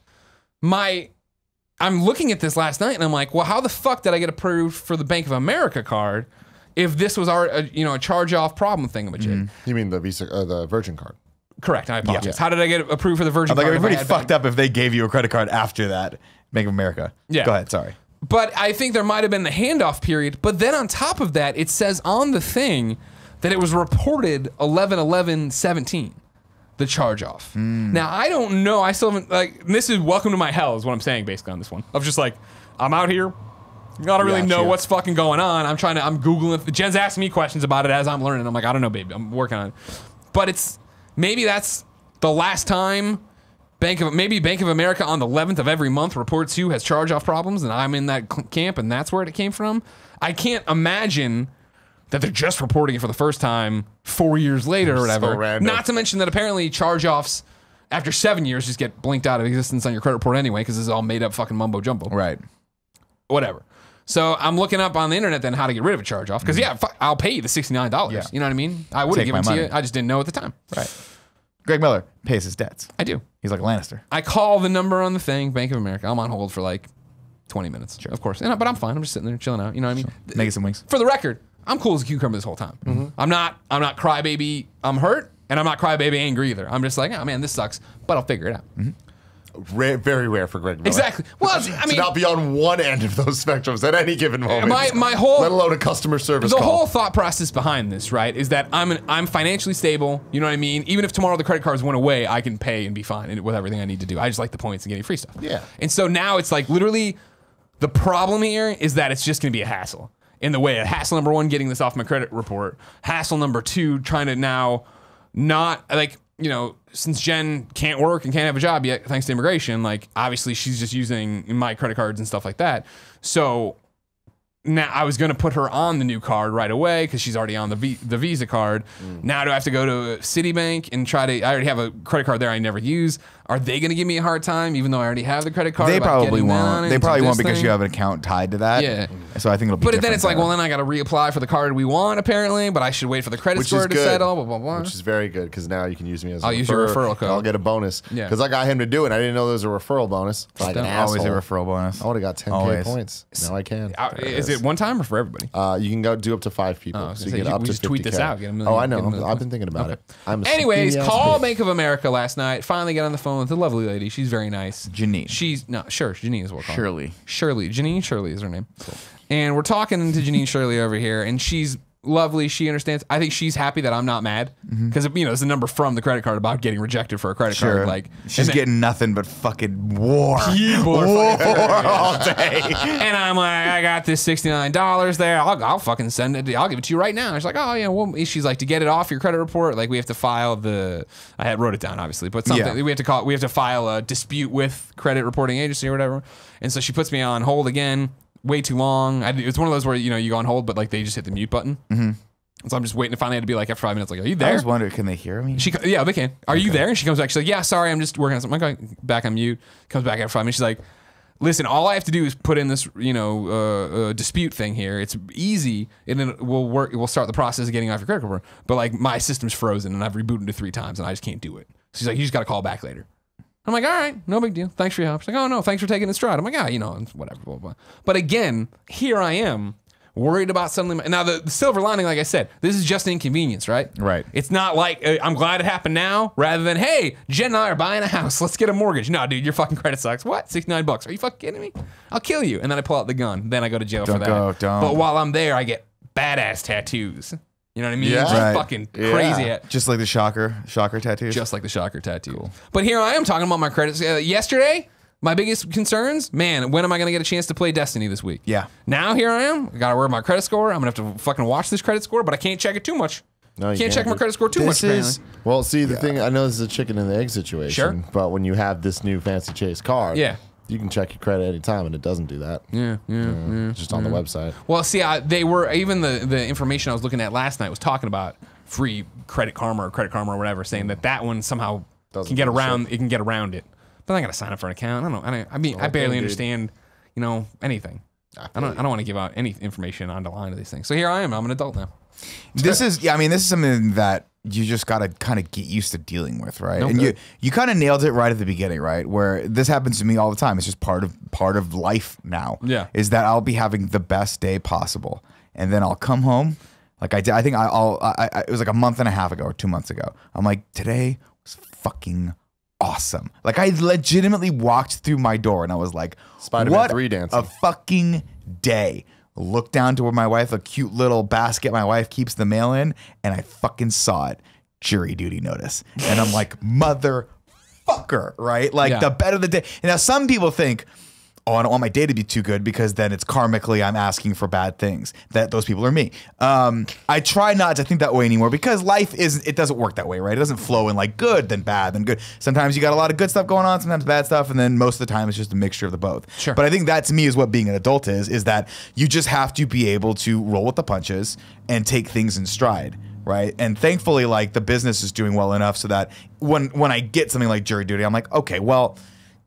I'm looking at this last night and I'm like, well, how the fuck did I get approved for the Bank of America card if this was our a charge off problem thingamajig? You mean the Visa, the Virgin card? Correct. I apologize. Yeah. How did I get approved for the Virgin Like, card? it'd if be I pretty had fucked up if they gave you a credit card after that. Bank of America. Yeah. Go ahead. Sorry. But I think there might have been the handoff period. But then on top of that, it says on the thing that it was reported 11/11/17, the charge off. Now I don't know. I still haven't this is welcome to my hell is what I'm saying basically on this one. Of just like, I'm out here. I don't really know sure. what's fucking going on. I'm Googling. Jen's asking me questions about it as I'm learning. I'm like, I don't know, baby. I'm working on it. But maybe that's the last time maybe Bank of America on the 11th of every month reports who has charge-off problems, and I'm in that camp, and that's where it came from. I can't imagine that they're just reporting it for the first time 4 years later or whatever. So random. Not to mention that apparently charge-offs after 7 years just get blinked out of existence on your credit report anyway, because this is all made up fucking mumbo jumbo. Right. Whatever. So I'm looking up on the internet then how to get rid of a charge-off, because I'll pay you the $69. Yeah. You know what I mean? I would have Take given it my to you. money. I just didn't know at the time. Right. Greg Miller pays his debts. I do. He's like Lannister. I call the number on the thing, Bank of America. I'm on hold for like 20 minutes, of course. But I'm fine. I'm just sitting there chilling out. You know what I mean? Making some wings. For the record, I'm cool as a cucumber this whole time. I'm not crybaby. I'm hurt, and I'm not crybaby angry either. I'm just like, oh man, this sucks, but I'll figure it out. Very rare for Greg Miller. Exactly. Well, I mean, to not be on one end of those spectrums at any given moment. my whole let alone a customer service the call. whole thought process behind this, right, is that I'm financially stable. You know what I mean? Even if tomorrow the credit cards went away, I can pay and be fine with everything I need to do. I just like the points and getting free stuff. Yeah. And so now it's like literally the problem here is that it's just going to be a hassle. In the way of hassle number one, getting this off my credit report. Hassle number two, trying to now not like, you know, since Jen can't work and can't have a job yet, thanks to immigration, like obviously she's just using my credit cards and stuff like that. So now I was going to put her on the new card right away because she's already on the Visa card. Now do I have to go to Citibank and try to? I already have a credit card there I never use. Are they going to give me a hard time even though I already have the credit card? They about probably getting that on won't. it They and probably do won't this because thing? you have an account tied to that. Yeah. So I think it'll be. But then it's like, different well, then I got to reapply for the card we want apparently, but I should wait for the credit Which score is to good. settle. Blah blah blah. Which is very good because now you can use me as a I'll use your referral code. I'll get a bonus. Yeah. Because I got him to do it. I didn't know there was a referral bonus. Like an always a asshole. referral bonus. I would have got 10K Always. points. Now I can. Is it one time or for everybody? You can go do up to 5 people. Oh, I was so gonna you say, get up we to just tweet 50K. this out, get a million- Oh, I get a know. million I've been thinking about it. I'm a Anyways, skinny-ass call bitch. Bank of America last night. Finally got on the phone with a lovely lady. She's very nice. Janine. Janine is what we're calling her. Shirley. Janine Shirley is her name. And we're talking to Janine Shirley over here, and she's lovely. She understands. I think she's happy that I'm not mad because you know it's a number from the credit card about getting rejected for a credit card. Like she's getting nothing but fucking war. People are war fucking all day. And I'm like, I got this $69 there. I'll fucking send it. I'll give it to you right now. She's like, oh yeah. Well, she's like, to get it off your credit report, like we have to file I wrote it down obviously, but something we have to file a dispute with credit reporting agency or whatever. And so she puts me on hold again. Way too long. It's one of those where you go on hold, but like they just hit the mute button. So I'm just waiting to finally to be like after 5 minutes, like, are you there? I was wondering, can they hear me? Yeah, they can. Are you there? And she comes back. She's like, yeah, sorry, I'm just working on something. I'm going back on mute. Comes back after 5 minutes. She's like, listen, all I have to do is put in this, dispute thing here. It's easy, and then we'll work. We'll start the process of getting off your credit report. But like my system's frozen, and I've rebooted it 3 times, and I just can't do it. She's like, you just got to call back later. I'm like, all right, no big deal. Thanks for your help. She's like, oh no, thanks for taking the stride. I'm like, whatever, blah, blah. But again, here I am, worried about suddenly. Now the silver lining, like I said, this is just an inconvenience, right? Right. It's not like I'm glad it happened now, rather than hey, Jen and I are buying a house. Let's get a mortgage. No, dude, your fucking credit sucks. What? $69? Are you fucking kidding me? I'll kill you. And then I pull out the gun. Then I go to jail for that. Don't. But while I'm there, I get badass tattoos. You know what I mean? Yeah. Just Right. fucking crazy. Just like the shocker tattoos. Just like the shocker tattoo. But here I am talking about my credits. Yesterday, my biggest concerns, man, when am I going to get a chance to play Destiny this week? Yeah. Now here I am. I got to worry about my credit score. I'm going to have to fucking watch this credit score, but I can't check it too much. No, you Can't check my credit score too much, apparently. Well, see, the thing, I know this is a chicken and the egg situation. Sure. But when you have this new fancy chase card, Yeah. you can check your credit anytime, and it doesn't do that. Yeah. It's just on the website. Well, see, they were, even the information I was looking at last night was talking about free Credit Karma or whatever, saying that one somehow Doesn't can get do the around. It can get around it. But I got to sign up for an account. I barely understand, anything. I don't want to give out any information on the line of these things. So here I am. I'm an adult now. This is something that you just got to kind of get used to dealing with, right? No and good. you kind of nailed it right at the beginning, right? Where this happens to me all the time. It's just part of life now. Yeah. Is that I'll be having the best day possible, and then I'll come home. Like I did, I think it was like a month and a half ago or 2 months ago. I'm like, today was fucking awesome. Like I legitimately walked through my door and I was like, Spider-Man what 3 dancing. a fucking day. Look down to where my wife, a cute little basket my wife keeps the mail in, and I fucking saw it. Jury duty notice. And I'm like, motherfucker, right? Like Yeah. the bet of the day. And now some people think, oh, I don't want my day to be too good because then it's karmically I'm asking for bad things. That those people are me. I try not to think that way anymore because life it doesn't work that way, right? It doesn't flow in like good, then bad, then good. Sometimes you got a lot of good stuff going on, sometimes bad stuff, and then most of the time it's just a mixture of the both. Sure. But I think that to me is what being an adult is that you just have to be able to roll with the punches and take things in stride. Right. And thankfully, like the business is doing well enough so that when I get something like jury duty, I'm like, okay, well,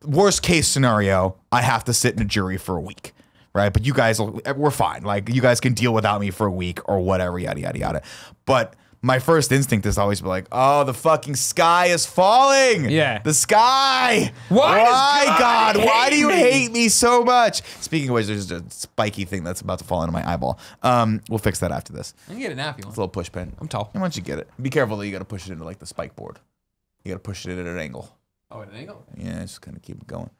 worst case scenario, I have to sit in a jury for a week. Right. But you guys, we're fine. Like you guys can deal without me for a week or whatever, yada, yada, yada. But my first instinct is always be like, oh, the fucking sky is falling. Yeah. The sky. Why God? Why do you hate me so much? Speaking of which, there's a spiky thing that's about to fall into my eyeball. We'll fix that after this. I can get a nap. You want? It's a little push pin. I'm tall. And once you get it, be careful that you got to push it into like the spike board. You got to push it at an angle. Oh, at an angle. Yeah, just kind of keep it going.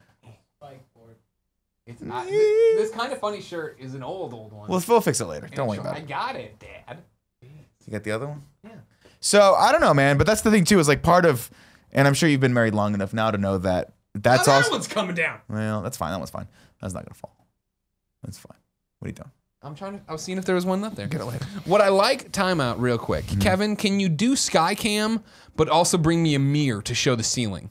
It's not, this kind of funny shirt is an old one. We'll fix it later. Don't worry about I it. got it, Dad. You got the other one? Yeah. So I don't know, man, but that's the thing too. Is like part of, and I'm sure you've been married long enough now to know that that's That also. one's coming down. Well, that's fine. That one's fine. That's not gonna fall. That's fine. What are you doing? I was seeing if there was one up there. Get it later. What I like, timeout real quick. Kevin, can you do sky cam, but also bring me a mirror to show the ceiling?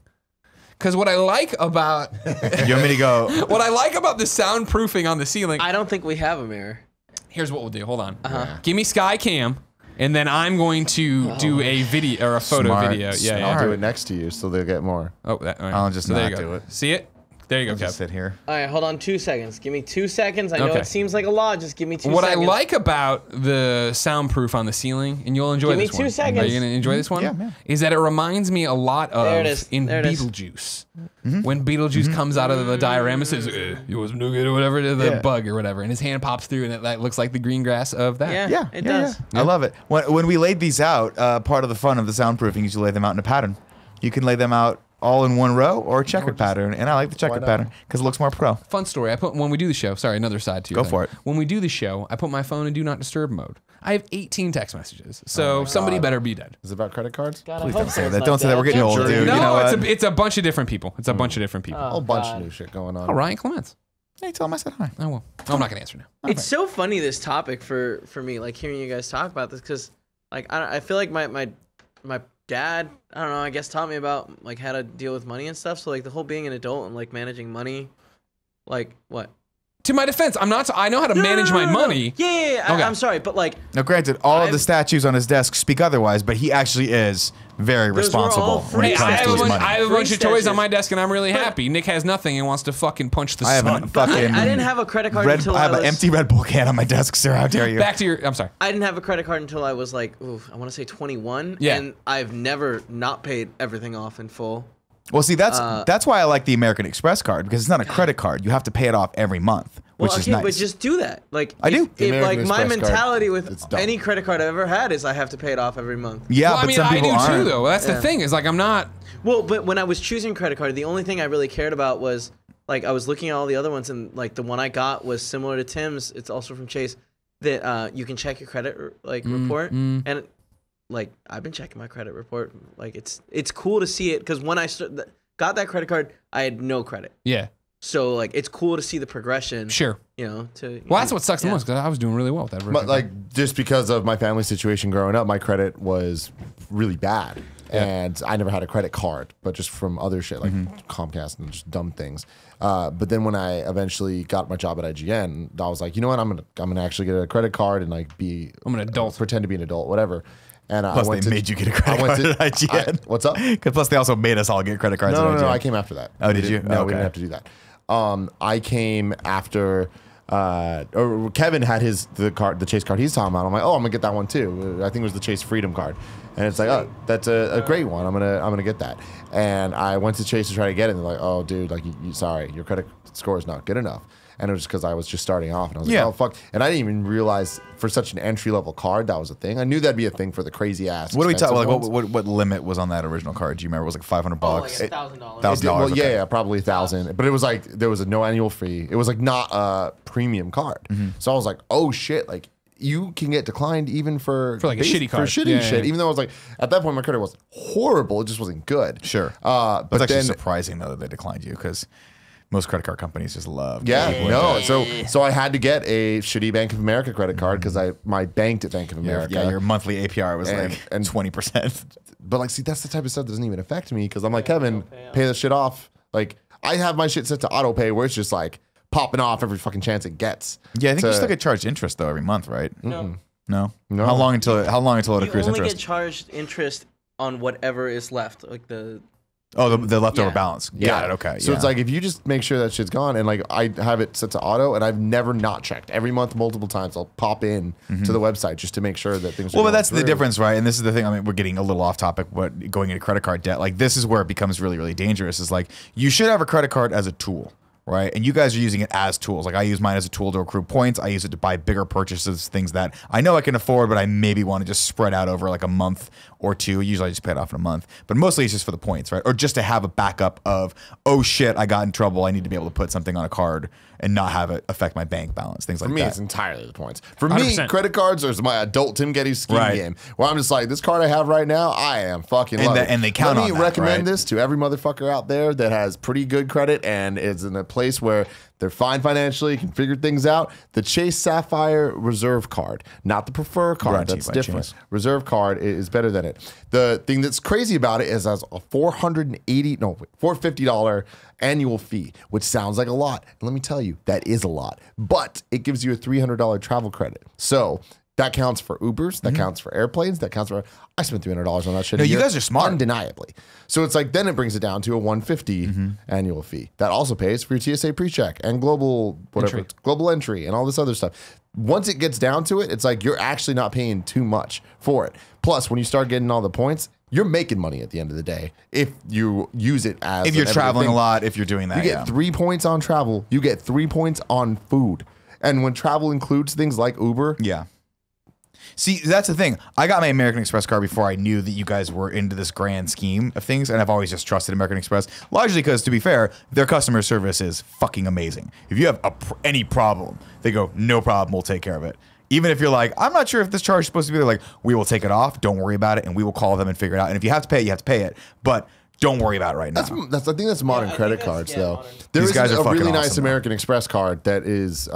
Because what I like about You want me to go? what I like about the soundproofing on the ceiling. I don't think we have a mirror. Here's what we'll do. Hold on. Give me sky cam, and then I'm going to do a video or a photo Smart. video. Yeah, I'll yeah. do it next to you so they'll get more. Oh, that, all right. I'll just there not you go. do it. See it? There you go, Just Kev. sit here. All right, hold on 2 seconds. Give me 2 seconds. I know Okay. it seems like a lot. Just give me 2 What seconds. I like about the soundproof on the ceiling, and you'll enjoy Give me this 2 one. seconds. Are you gonna enjoy this one? Yeah, yeah. Is that it reminds me a lot of There it is. in There it is. Beetlejuice. When Beetlejuice comes out of the diorama, and says, "You was no good" or whatever, the Yeah. bug or whatever, and his hand pops through, and it like, looks like the green grass of that. Yeah, Yeah, it yeah, does. yeah. I love it. When we laid these out, part of the fun of the soundproofing is you lay them out in a pattern. You can lay them out all in one row or a checkered pattern, and I like the checkered not? pattern because it looks more pro. Fun story. I put when we do the show. Sorry, another side to your Go thing. for it. When we do the show, I put my phone in do not disturb mode. I have 18 text messages, so somebody better be dead. Is it about credit cards? God, I Please hope don't say it's that. like Don't say that. We're getting old, Jury. dude. No, You know what? it's a bunch of different people. It's a bunch of different people. A whole bunch God. of new shit going on. Oh, Ryan Clements. Hey, tell him I said hi. I will. I'm not gonna answer now. It's so funny, this topic for me, like hearing you guys talk about this, because like I feel like my dad, I don't know, I guess taught me about like how to deal with money and stuff. So like the whole being an adult and like managing money, like what? To my defense, I'm not. I know how to manage my money. Yeah. Okay. I'm sorry, but like Now, granted, all of the I've- statues on his desk speak otherwise, but he actually is very Those were all responsible when free. it Hey, I comes have to a his bunch, money. I have a Free bunch of toys statues. on my desk, and I'm really happy. Nick has nothing and wants to fucking punch the I have sun. a fucking I didn't have a credit card Red, until I have I an was. empty Red Bull can on my desk, sir. How dare you? Back to your. I'm sorry. I didn't have a credit card until I was like, I want to say 21. Yeah. And I've never not paid everything off in full. Well, see, that's why I like the American Express card because it's not a credit card. You have to pay it off every month, Well, which is okay, nice. but just do that. Like I do. The If, like American my Express card, mentality it's with dumb. any credit card I've ever had is I have to pay it off every month. yeah, Well, but I mean, some I people do aren't. too, though. That's the Yeah. thing. Is like I'm not. Well, but when I was choosing credit card, the only thing I really cared about was like I was looking at all the other ones, and like the one I got was similar to Tim's. It's also from Chase that you can check your credit report, and like I've been checking my credit report. Like it's cool to see it because when I got that credit card, I had no credit. Yeah. So like it's cool to see the progression. Sure. You know. Well, that's what sucks the Yeah. most because I was doing really well with that. But like just because of my family situation growing up, my credit was really bad. And I never had a credit card, but just from other shit like Comcast and just dumb things. But then when I eventually got my job at IGN, I was like, you know what, I'm gonna actually get a credit card and like be I'm an adult. pretend to be an adult, whatever. And Plus, I went they to, made you get a I credit went card to- at IGN. What's up? Because plus, they also made us all get credit cards No, at no, IGN. no, I came after that. Oh, did We you? didn't- No, we Okay. didn't have to do that. I came after, or Kevin had the Chase card he's talking about. I'm like, oh, I'm gonna get that one too. I think it was the Chase Freedom card, and it's like, oh, that's a great one. I'm gonna get that. And I went to Chase to try to get it. And they're like, oh, dude, like, sorry, your credit score is not good enough. And it was because I was just starting off, and I was Yeah. like, oh fuck. And I didn't even realize for such an entry level card that was a thing. I knew that'd be a thing for the crazy ass. What do we talk? expensive Like, ones. what limit was on that original card? Do you remember? It was like $500. Oh, like $1,000. $1,000. Well, okay. yeah, probably 1,000. But it was like there was no annual fee. It was like not a premium card. Mm-hmm. So I was like, oh shit, like you can get declined even for like a shitty card. For shitty Yeah, shit. yeah. Even though I was like at that point my credit was horrible. It just wasn't good. Sure. But It's actually then surprising though that they declined you because most credit card companies just love. Yeah, no. So I had to get a shitty Bank of America credit card because I banked at Bank of America. Yeah, your monthly APR was And- like and- 20%. But like, see, that's the type of stuff that doesn't even affect me because I'm like, Kevin, pay the shit off. Like, I have my shit set to auto pay where it's just like popping off every fucking chance it gets. Yeah, I think you to- still get charged interest though every month, right? No. No. No. How long until it You accrues only interest? get charged interest on whatever is left, like the. Oh, the leftover Yeah. balance. Got it. Okay. So yeah. it's like if you just make sure that shit's gone, and like I have it set to auto, and I've never not checked. Every month, multiple times, I'll pop in to the website just to make sure that things. Are Well, but going that's the through. difference, right? And this is the thing. I mean, we're getting a little off topic, but going into credit card debt, like this is where it becomes really, really dangerous. Is like you should have a credit card as a tool, right? And you guys are using it as tools. Like I use mine as a tool to accrue points. I use it to buy bigger purchases, things that I know I can afford, but I maybe want to just spread out over like a month or two. Usually I just pay it off in a month, but mostly it's just for the points, right? Or just to have a backup of, oh shit, I got in trouble. I need to be able to put something on a card and not have it affect my bank balance, things like For me, that. it's entirely the points. For me, 100%. credit cards are my adult Tim Gettys scheme Right. game, where I'm just like, this card I have right now, I am fucking And loving. and they count Let on me that, recommend right? this to every motherfucker out there that has pretty good credit and is in a place where they're fine financially, can figure things out. The Chase Sapphire Reserve card, not the Prefer card. Brought to you That's by different. Chase. Reserve card is better than it. The thing that's crazy about it is as a $450 annual fee, which sounds like a lot. And let me tell you, that is a lot. But it gives you a $300 travel credit. So that counts for Ubers, that counts for airplanes, that counts for. I spent $300 on that shit. No, a you year, guys are smart. undeniably. So it's like then it brings it down to a $150 annual fee. That also pays for your TSA pre-check and global whatever, Entry. global entry and all this other stuff. Once it gets down to it, it's like you're actually not paying too much for it. Plus, when you start getting all the points, you're making money at the end of the day if you use it as if you're an everyday traveling thing. a lot, if you're doing that, You get 3 points on travel. You get 3 points on food. And when travel includes things like Uber, Yeah. See, that's the thing. I got my American Express card before I knew that you guys were into this grand scheme of things, and I've always just trusted American Express, largely because, to be fair, their customer service is fucking amazing. If you have any problem, they go, no problem, we'll take care of it. Even if you're like, I'm not sure if this charge is supposed to be there, like, we will take it off, don't worry about it, and we will call them and figure it out. And if you have to pay it, you have to pay it. But don't worry about it right now. I think that's modern I think credit that's- cards, yeah, though. modern. There These is guys are a fucking really nice awesome, though. American Express card that is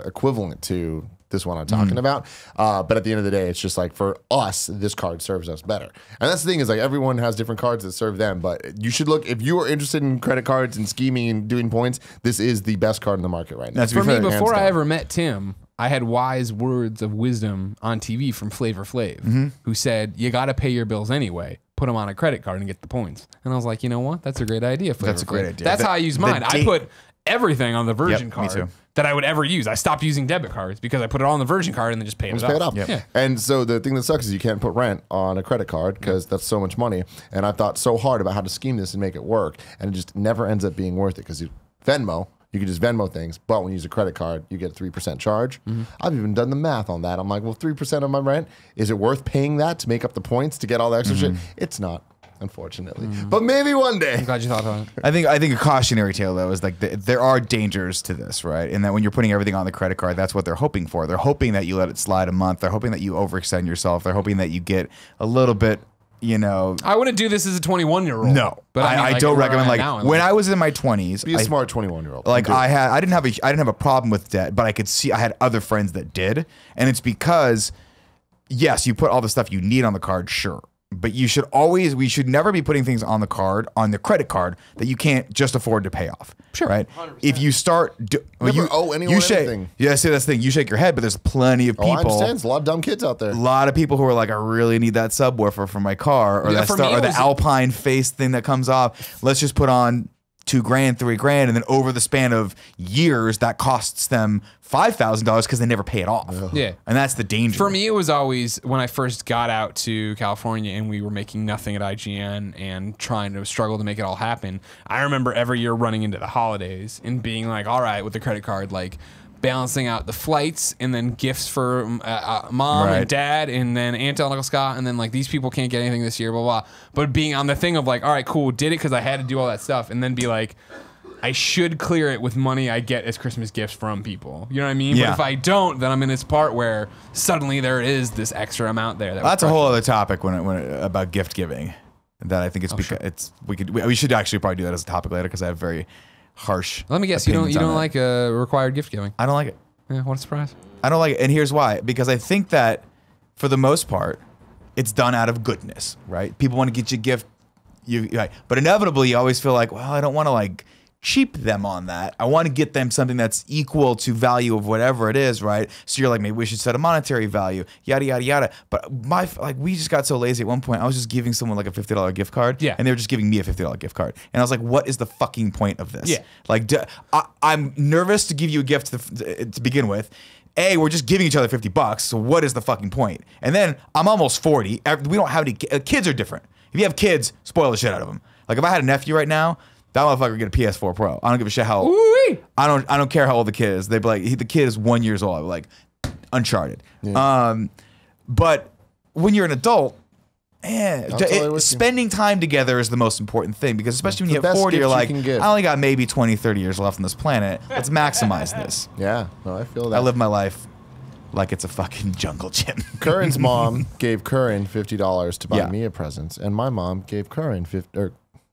equivalent to this one I'm talking about. But at the end of the day, it's just like for us, this card serves us better. And that's the thing is like everyone has different cards that serve them. But you should look, if you are interested in credit cards and scheming and doing points, this is the best card in the market right now. That's to be For me, fair, before hands I down. ever met Tim, I had wise words of wisdom on TV from Flavor Flav, who said, you got to pay your bills anyway. Put them on a credit card and get the points. And I was like, you know what? That's a great idea, Flavor That's a great Flav. idea. That's The- how I use the mine. I date- put everything on the Virgin Yep, me card too. that I would ever use. I stopped using debit cards because I put it all on the Virgin card and then just paid Just it pay it off. up. Yeah. And so the thing that sucks is you can't put rent on a credit card because that's so much money. And I've thought so hard about how to scheme this and make it work. And it just never ends up being worth it because Venmo, you can just Venmo things. But when you use a credit card, you get a 3% charge. I've even done the math on that. I'm like, well, 3% of my rent, is it worth paying that to make up the points to get all the extra shit? It's not. Unfortunately, but maybe one day. I'm glad you thought about it. I think a cautionary tale though is like there are dangers to this, right? And that when you're putting everything on the credit card, that's what they're hoping for. They're hoping that you let it slide a month. They're hoping that you overextend yourself. They're hoping that you get a little bit, you know. I wouldn't do this as a 21-year-old. No, but I like, don't where recommend. I'm Like now in when life. I was in my 20s, Be a smart 21-year-old. like I didn't have a problem with debt, but I could see I had other friends that did, and it's because yes, you put all the stuff you need on the card, sure. But we should never be putting things on the credit card that you can't just afford to pay off. Sure. Right? 100%. If you start... Never owe anyone shake, anything. Yeah, see, that's the thing. You shake your head, but there's plenty of Oh, I people... understand. There's a lot of dumb kids out there. A lot of people who are like, I really need that subwoofer for my car, or Yeah, that for me, or it the was- Alpine face thing that comes off. Let's just put on $2,000, $3,000, and then over the span of years, that costs them $5,000 because they never pay it off. Yeah. And that's the danger. For me, it was always when I first got out to California and we were making nothing at IGN and trying to struggle to make it all happen. I remember every year running into the holidays and being like, all right, with the credit card, like balancing out the flights and then gifts for mom Right. and dad and then Aunt and Uncle Scott and then like these people can't get anything this year, blah, blah. But being on the thing of like, all right, cool, did it because I had to do all that stuff and then be like, I should clear it with money I get as Christmas gifts from people. You know what I mean? Yeah. But if I don't, then I'm in this part where suddenly there is this extra amount there. That's a whole other topic about gift giving. That I think it's because we should actually probably do that as a topic later because I have very harsh. Let me guess. You opinions on don't it. like required gift giving. I don't like it. Yeah, what a surprise. I don't like it, and here's why. Because I think that for the most part, it's done out of goodness, right? People want to get you a gift, right. But inevitably, you always feel like, well, I don't want to like cheap them on that. I want to get them something that's equal to value of whatever it is, right? So you're like, maybe we should set a monetary value, yada yada yada. But we just got so lazy at one point. I was just giving someone like a $50 gift card, and they were just giving me a $50 gift card, and I was like, what is the fucking point of this? Yeah, like I'm nervous to give you a gift to begin with. We're just giving each other $50, so what is the fucking point? And then I'm almost 40. We don't have any kids. Are different. If you have kids, spoil the shit out of them. Like if I had a nephew right now, that motherfucker would get a PS4 Pro. I don't give a shit how old. I don't care how old the kid is. They'd be like, the kid is 1 year old. Like Uncharted. Yeah. But when you're an adult, spending time together is the most important thing, because especially when you hit 40, you're like, I only got maybe 20, 30 years left on this planet. Let's maximize this. Yeah, no, I feel that. I live my life like it's a fucking jungle gym. Curran's mom gave Curran $50 to buy me a present, and my mom gave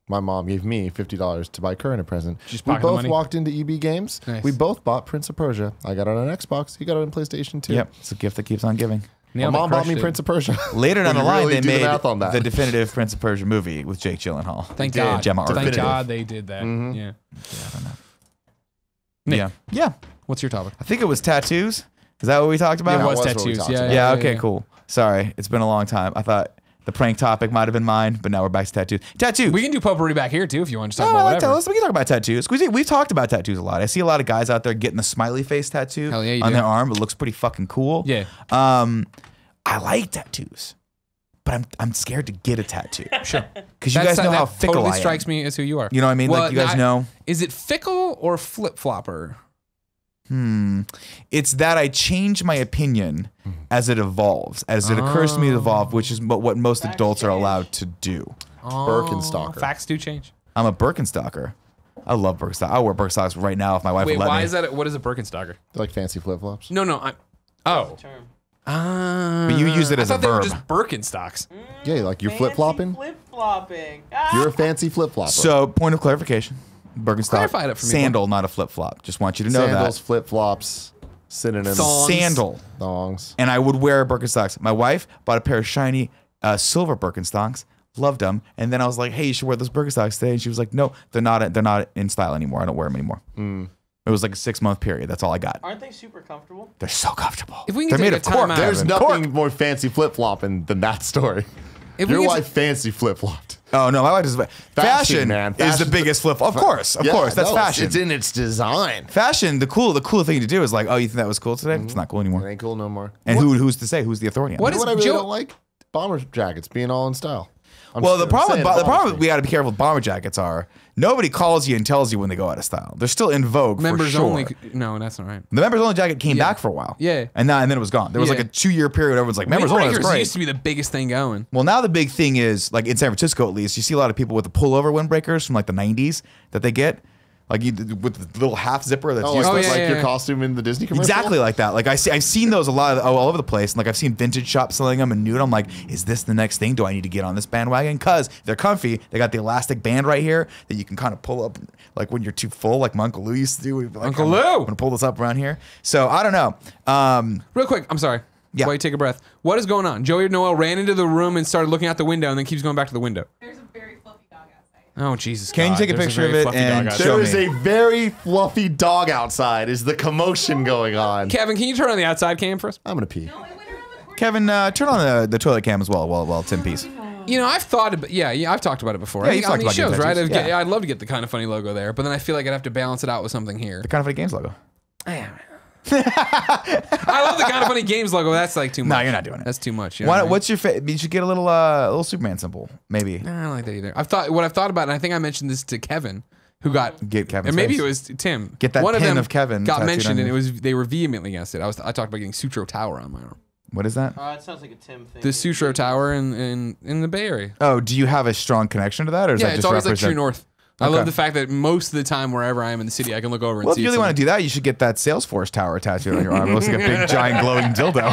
my mom gave me $50 to buy Curran a present. We both walked into EB Games. Nice. We both bought Prince of Persia. I got it on Xbox. He got it on PlayStation 2. Yep, it's a gift that keeps on giving. My mom bought me Prince of Persia. Later down the line, they made the definitive Prince of Persia movie with Jake Gyllenhaal. Thank God. Thank God they did that. Mm-hmm. Yeah. I don't know. Nick, yeah. What's your topic? I think it was tattoos. Is that what we talked about? Yeah, it was tattoos. Yeah. Okay. Cool. Sorry, it's been a long time. I thought the prank topic might have been mine, but now we're back to tattoos. Tattoos. We can do potpourri back here too if you want to talk about whatever. We can talk about tattoos. We've talked about tattoos a lot. I see a lot of guys out there getting the smiley face tattoo on their arm. It looks pretty fucking cool. Yeah. I like tattoos, but I'm scared to get a tattoo. Sure. Because you guys know how fickle totally I am. Strikes me as who you are. You know what I mean? Well, like you guys know. Is it fickle or flip-flopper? It's that I change my opinion as it evolves, as it occurs to me to evolve, which is what most adults are allowed to do. Birkenstocker. Facts do change. I'm a Birkenstocker. I love Birkenstock. I wear Birkenstocks right now if my wife would let me. Why is that? What is a Birkenstocker? They're like fancy flip-flops. No. But you use it as a verb. They were just Birkenstocks. Yeah, like you're flip-flopping? Flip-flopping. You're a fancy flip-flopper. So, point of clarification. Birkenstock. Clarify it for me. Sandal, not a flip-flop. Just want you to know Sandals, that. flip-flops, synonyms. Sandal. Thongs. And I would wear Birkenstocks. My wife bought a pair of shiny silver Birkenstocks. Loved them. And then I was like, hey, you should wear those Birkenstocks today. And she was like, no, they're not in style anymore. I don't wear them anymore. It was like a 6-month period. That's all I got. Aren't they super comfortable? They're so comfortable. If we can They're made take of a cork. time out. There's nothing more fancy flip-flopping than that story. Your wife fancy flip-flopped. Oh, no, my wife is fashion, man. is the biggest flip. Of course, that's fashion. It's in its design. Fashion, the cool thing to do is like, oh, you think that was cool today? It's not cool anymore. It ain't cool no more. And who's to say? Who's the authority on What that? is What I really don't like? Bomber jackets being all in style. The problem we got to be careful with bomber jackets are nobody calls you and tells you when they go out of style. They're still in vogue Members for sure. only. No, that's not right. The members only jacket came back for a while. Yeah. And then it was gone. There was like a 2-year period. Everyone's like, members only. That's great. used to be the biggest thing going. Well, now the big thing is like in San Francisco at least, you see a lot of people with the pullover windbreakers from like the 90s that they get. Like with the little half zipper that's useless. Like your costume in the Disney commercial? Exactly like that. Like I've seen those a lot all over the place. And like I've seen vintage shops selling them and nude. I'm like, is this the next thing? Do I need to get on this bandwagon? Because they're comfy. They got the elastic band right here that you can kind of pull up like when you're too full, like my Uncle Lou used to do. Like, Uncle Lou! I'm gonna pull this up around here. So I don't know. Real quick, I'm sorry. Yeah. While you take a breath. What is going on? Joey Noel ran into the room and started looking out the window and then keeps going back to the window. There's a very fluffy dog outside. Oh, Jesus. Can you take a picture of it and show There is me? a very fluffy dog outside. Is the commotion going on? Kevin, can you turn on the outside cam for us? I'm going to pee. No, it went around the corner. Kevin, turn on the toilet cam as well while Tim pees. You know, I've thought about, I've talked about it before. Yeah, you've on talked these about shows, right? tattoos. Yeah. I'd love to get the Kind of Funny logo there, but then I feel like I'd have to balance it out with something here. The Kind of Funny Games logo. I love the Kind of Funny Games logo. That's like too much. No, you're not doing it. That's too much. You know what I mean? What's your you should get a little Superman symbol, maybe. I don't like that either. What I've thought about, and I think I mentioned this to Kevin, who got Get Kevin's or maybe face. it was Tim. Get that One pin of them of Kevin got tattooed mentioned, on and you. they were vehemently against it. I talked about getting Sutro Tower on my arm. What is that? It sounds like a Tim thing. The Sutro Tower in the Bay Area. Oh, do you have a strong connection to that, or is Yeah, that it's just always like represent? true north. I Okay. love the fact that most of the time, wherever I am in the city, I can look over and Well, if see. you really want to do that, you should get that Salesforce tower tattooed on your arm. It looks like a big, giant, glowing dildo.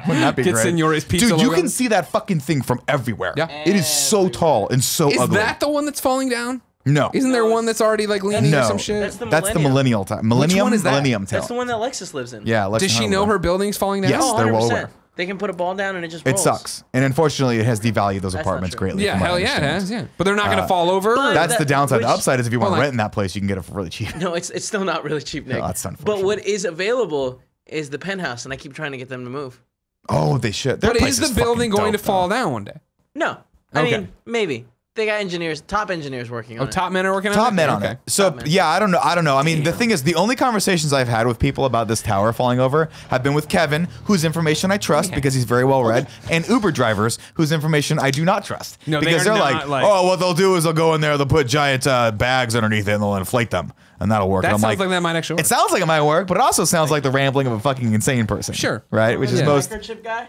Wouldn't that be Get great? Signore's Pizza Dude, you logo. can see that fucking thing from everywhere. Yeah. It is so tall and so Is ugly. that the one that's falling down? No. Isn't there one that's already like leaning or No. some shit? That's the That's the Millennium. millennial time. Millennium. one is that? Millennium That's the Town. one that Lexus lives in. Yeah. Does she know her building's falling down? Yes. Oh, they're 100%. well aware. They can put a ball down and it just It rolls. sucks, and unfortunately, it has devalued those That's apartments not true. greatly. Yeah, from what I hell yeah, it understand. has. Yeah, but they're not gonna fall over. but- That's the That- downside. The which- upside is if you want Hold to on. rent in that place, you can get it for really cheap. No, it's still not really cheap, Nick. No, that's But unfortunate. what is available is the penthouse, and I keep trying to get them to move. Oh, they should. Their but place is the building fucking going to dope, fall though. down one day? No, I Okay. mean maybe they got engineers, top engineers working on Oh, it. top men are working on Top it. men on Okay. it. So Top men. yeah, I don't know. I mean, the thing is, the only conversations I've had with people about this tower falling over have been with Kevin, whose information I trust because he's very well read, and Uber drivers, whose information I do not trust. No, they because are they're not like- oh, what they'll do is they'll go in there, they'll put giant bags underneath it, and they'll inflate them, and that'll work. That and I'm sounds like that might actually work. It sounds like it might work, but it also sounds like the rambling of a fucking insane person. Sure. Right? Which is Yeah. most. Microchip guy.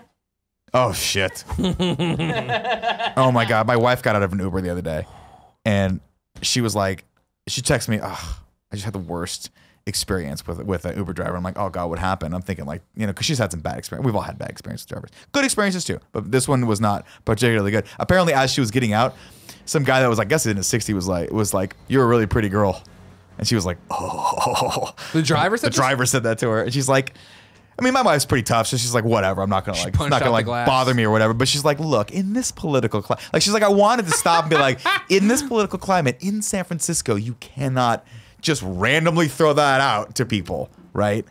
Oh shit. Oh my god, my wife got out of an Uber the other day, and she was like, she texted me, oh, I just had the worst experience with an Uber driver. I'm like, oh god, what happened? I'm thinking like, because she's had some bad experience. We've all had bad experiences with drivers. Good experiences too, but this one was not particularly good. Apparently, as she was getting out, some guy that was, I guess, in his 60s was like, you're a really pretty girl, and she was like, oh. The driver said The driver said that to her, and she's like. I mean, my wife's pretty tough, so she's like, whatever. I'm not gonna like, it's punched not gonna out like the glass. bother me or whatever. But she's like, look, in this political climate, like she's like, I wanted to stop and be like, in this political climate in San Francisco, you cannot just randomly throw that out to people, right?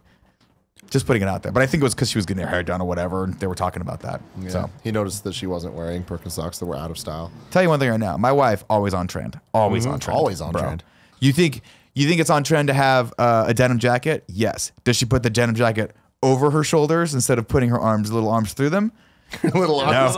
Just putting it out there. But I think it was because she was getting her hair done or whatever, and they were talking about that. Yeah. So He noticed that she wasn't wearing Birkenstocks that were out of style. tell you one thing right now, my wife always on trend, always on trend, Always on bro. trend. You think it's on trend to have a denim jacket? Yes. Does she put the denim jacket over her shoulders instead of putting her little arms through them? Little No,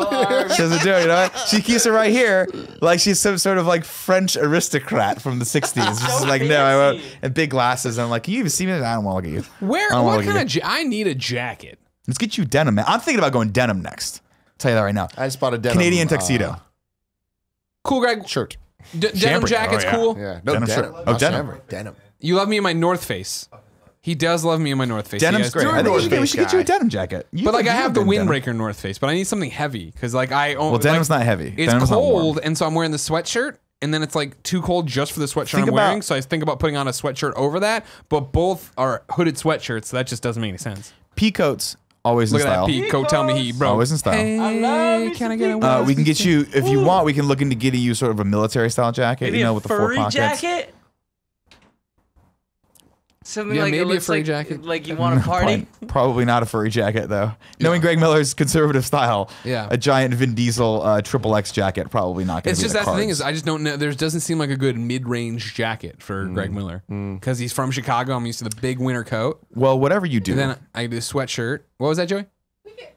she doesn't do it. You know what? She keeps it right here, like she's some sort of like French aristocrat from the '60s. She's like, no, I won't. And big glasses. And I'm like, can you even see me? I don't want to look at you. Where? I don't wanna What look kind at of? I need a jacket. Let's get you denim, man. I'm thinking about going denim next. Tell you that right now. I just bought a denim Canadian tuxedo. Cool, Greg. shirt. Denim Chambray. jacket's Oh, yeah. cool. Yeah, no Denim denim. shirt. Oh, Not denim. chambray, denim. You love me in my North Face. He does love me in my North Face. Denim's Yes. great. You're a I think North we Face should get you a guy. denim jacket. But like I have the been denim. windbreaker North Face, but I need something heavy because like Well, denim's not heavy. It's Denim's not warm. cold, and so I'm wearing the sweatshirt, and then it's like too cold just for the sweatshirt Think I'm wearing. about- So I think about putting on a sweatshirt over that, but both are hooded sweatshirts, so that just doesn't make any sense. Pea coats always Look in at style. that peak coat. Tell me he bro. Always in style. Hey, love me can I some get a peacoats. We can get you if you want. We can look into getting you sort of a military style jacket. Maybe you know, a with the four furry pockets. jacket. Something Yeah, like maybe it a looks furry like, jacket. like you want to party. Probably not a furry jacket though. Knowing Greg Miller's conservative style, Yeah. a giant Vin Diesel XXX jacket probably not going It's to be just the that's the thing cards. is I just don't know. There doesn't seem like a good mid-range jacket for Greg Miller because he's from Chicago. I'm used to the big winter coat. Well, whatever you do, And then I do a sweatshirt. What was that, Joey?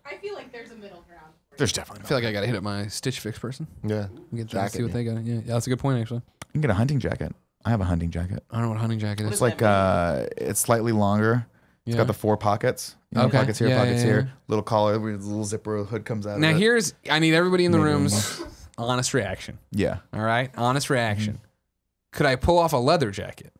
I feel like there's a middle ground. there's definitely I feel like I gotta hit up my Stitch Fix person. Yeah. Get that, Jacket, see what they got. Yeah, that's a good point actually. you can get a hunting jacket. I have a hunting jacket. I don't know what a hunting jacket is. It's like it's slightly longer. It's Yeah. got the four pockets. You know, Okay. pockets here, Yeah, pockets yeah, here. yeah. Little collar, where the little zipper hood comes out. Now of it. I need everybody in the room's honest reaction. Yeah. All right, honest reaction. Could I pull off a leather jacket?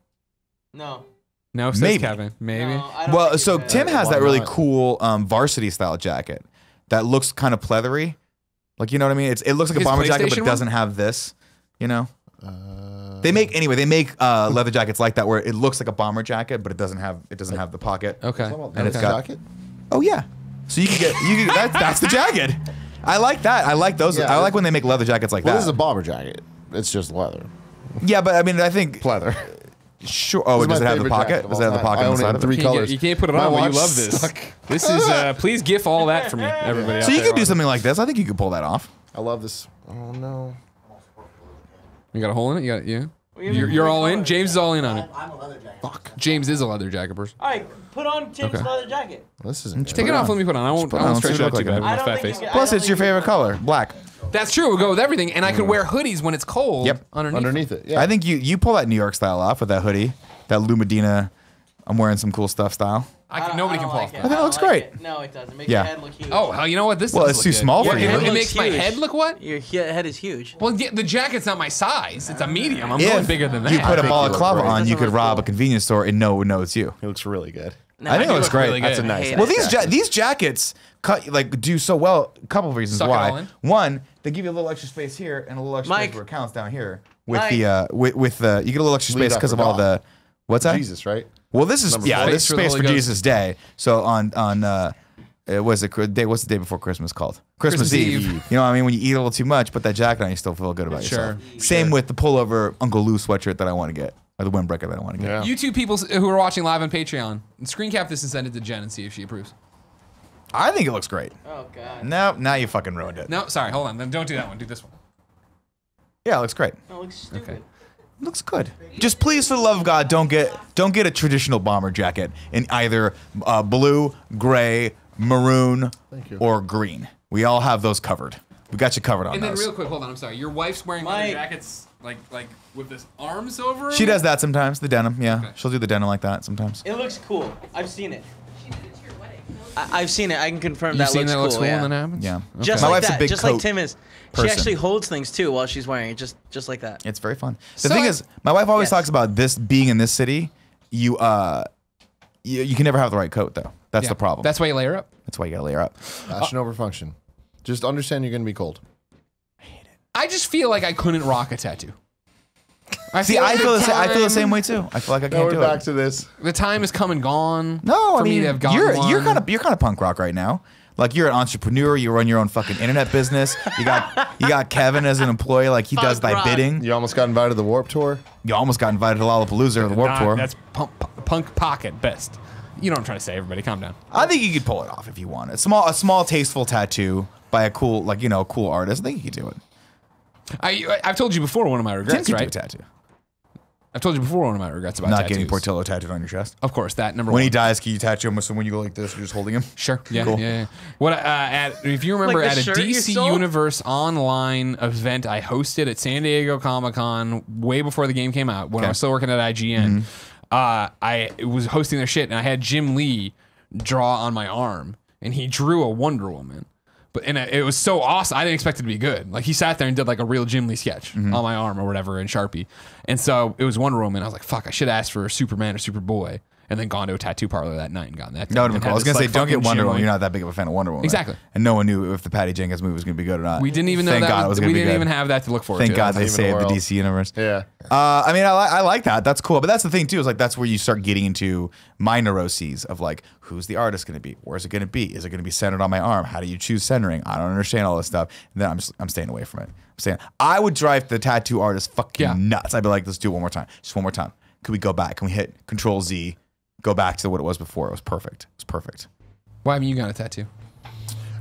No. No, says Maybe. Kevin. Maybe. No, I don't Well, think so you could. Tim has Why that really not? cool varsity style jacket that looks kind of pleathery. Like, you know what I mean? It looks like a His bomber jacket, but PlayStation it doesn't have this, you know? They make leather jackets like that where it looks like a bomber jacket, but it doesn't have the pocket. Okay. And it's Okay. got Oh yeah. So you can get that's the jacket. I like that. I like those. Yeah, I like when they make leather jackets like Well, that. this is a bomber jacket. It's just leather. Yeah, but I mean, I think Pleather. sure. Oh, does it have the pocket? Does it have the pocket I on own the it side in of three it? colors. You can't put it My on, but you watch love this. stuck. This is please gif all that for me, everybody. So out you there. could do something like this. I think you could pull that off. I love this. Oh no. You got a hole in it. You got yeah. We have You're all in. colors. James is all in on it. I'm a leather jacket. Fuck. James is a leather jacket person. All right, put on Tim's Okay. leather jacket. This isn't Take good. it off. Let me put it on. I won't. put I it won't on, stretch see it what out it too looks bad. like. I with my don't fat think face. you can- Plus, I it's don't your think you favorite color, black. That's true. We'll go with everything, and I could wear hoodies when it's cold. Yep. Underneath it. Yeah. I think you pull that New York style off with that hoodie, that Lou Medina. I'm wearing some cool stuff style. Nobody can pull off it. that. think it looks great. It. No, it doesn't. It makes Yeah. your head look huge. Oh, hell, you know what? This Well, does it's look too good. small Yeah, for you. It looks makes my huge. head look what? Your head is huge. Well, yeah, the jacket's not my size. It's a medium. I'm going If bigger than that. you put a think you look balaclava great. on, you Doesn't could look rob cool. a convenience store and no one knows it's you. It looks really good. No, I think it do looks look great. really That's a good. nice. hate Well, it. these jackets do so well. A couple of reasons Suck it all why. in? One, they give you a little extra space here and a little extra Mike. space where it counts down here. with the you get a little extra Leave space that because for of all God. the what's that? Jesus, right? Well, this is Number yeah, four. this is Space for the space for Holy Ghost. Jesus Day. So on what's the day before Christmas called? Christmas Christmas Eve. Eve. You know what I mean? When you eat a little too much, put that jacket on, you still feel good about yourself. Same with the pullover Uncle Lou sweatshirt that I want to get, or the windbreaker that I want to get. Yeah. You two people who are watching live on Patreon, screen cap this and send it to Jen and see if she approves. I think it looks great. Oh god. No, now you fucking ruined it. No, sorry, hold on. Then don't do that one. Do this one. Yeah, it looks great. That looks stupid. Okay. It looks good. Just please, for the love of God, don't get a traditional bomber jacket in either blue, gray, maroon, or green. We all have those covered. We got you covered on And then those. real quick, hold on. I'm sorry. Your wife's wearing leather jackets like with this arms over. She does that sometimes. The denim, yeah. Okay. She'll do the denim like that sometimes. It looks cool. I've seen it. She did it to your wedding. I've seen it. I can confirm You've that seen looks that cool. looks cool yeah. when that happens. Yeah. Just My like wife's that. a big Just coat like Tim is. person. She actually holds things too while she's wearing it. Just like that. It's very fun. The So thing is, my wife always Yes. talks about this being in this city. You can never have the right coat though. That's Yeah. the problem. That's why you layer up. That's why you gotta layer up. Fashion over function. Just understand you're gonna be cold. I just feel like I couldn't rock a tattoo. See, I feel the same way too. I feel like I Now can't we're do back it. to this. The time has come and gone. No, I for me mean, to have gotten you're one. kind of punk rock right now. Like you're an entrepreneur. You run your own fucking internet business. You got Kevin as an employee. Like he does Punk thy rock. bidding. You almost got invited to the Warp Tour. You almost got invited to Lollapalooza or the Warped Nah, Tour. That's punk pocket best. You know what I'm trying to say, everybody. Calm down. I think you could pull it off if you want. A small tasteful tattoo by a cool cool artist. I think you could do it. I've told you before one of my Tim regrets, could do a right? tattoo. I've told you before one of my regrets about Not tattoos. getting Portillo tattooed on your chest. Of course, that number When one. he dies, can you tattoo him? So when you go like this, you're just holding him. Sure. Yeah. Cool. Yeah. What? If you remember, Like the at a shirt you DC stole? Universe online event I hosted at San Diego Comic-Con way before the game came out, when I was still working at IGN, I was hosting their shit, and I had Jim Lee draw on my arm, and he drew a Wonder Woman. And it was so awesome. I didn't expect it to be good. Like he sat there and did like a real Jim Lee sketch on my arm or whatever in Sharpie. And so it was Wonder Woman. I was like, fuck, I should have asked for Superman or Superboy. And then gone to a tattoo parlor that night and gotten that. That would have And been cool. I was had gonna this, say, don't fucking get Wonder Jim Woman. Lee- You're not that big of a fan of Wonder Woman. Exactly. And no one knew if the Patty Jenkins movie was gonna be good or not. We didn't even know Thank that. God it was gonna We be didn't good. even have that to look forward Thank to. God they Even the saved the world. DC universe. Yeah. I mean, I like that. That's cool. But that's the thing too. Is like that's where you start getting into my neuroses of like, who's the artist going to be? Where's it going to be? Is it going to be centered on my arm? How do you choose centering? I don't understand all this stuff. And then I'm staying away from it. I'm saying I would drive the tattoo artist fucking nuts. I'd be like, let's do it one more time. Just one more time. Could we go back? Can we hit Control Z? Go back to what it was before. It was perfect. It was perfect. Why haven't you got a tattoo?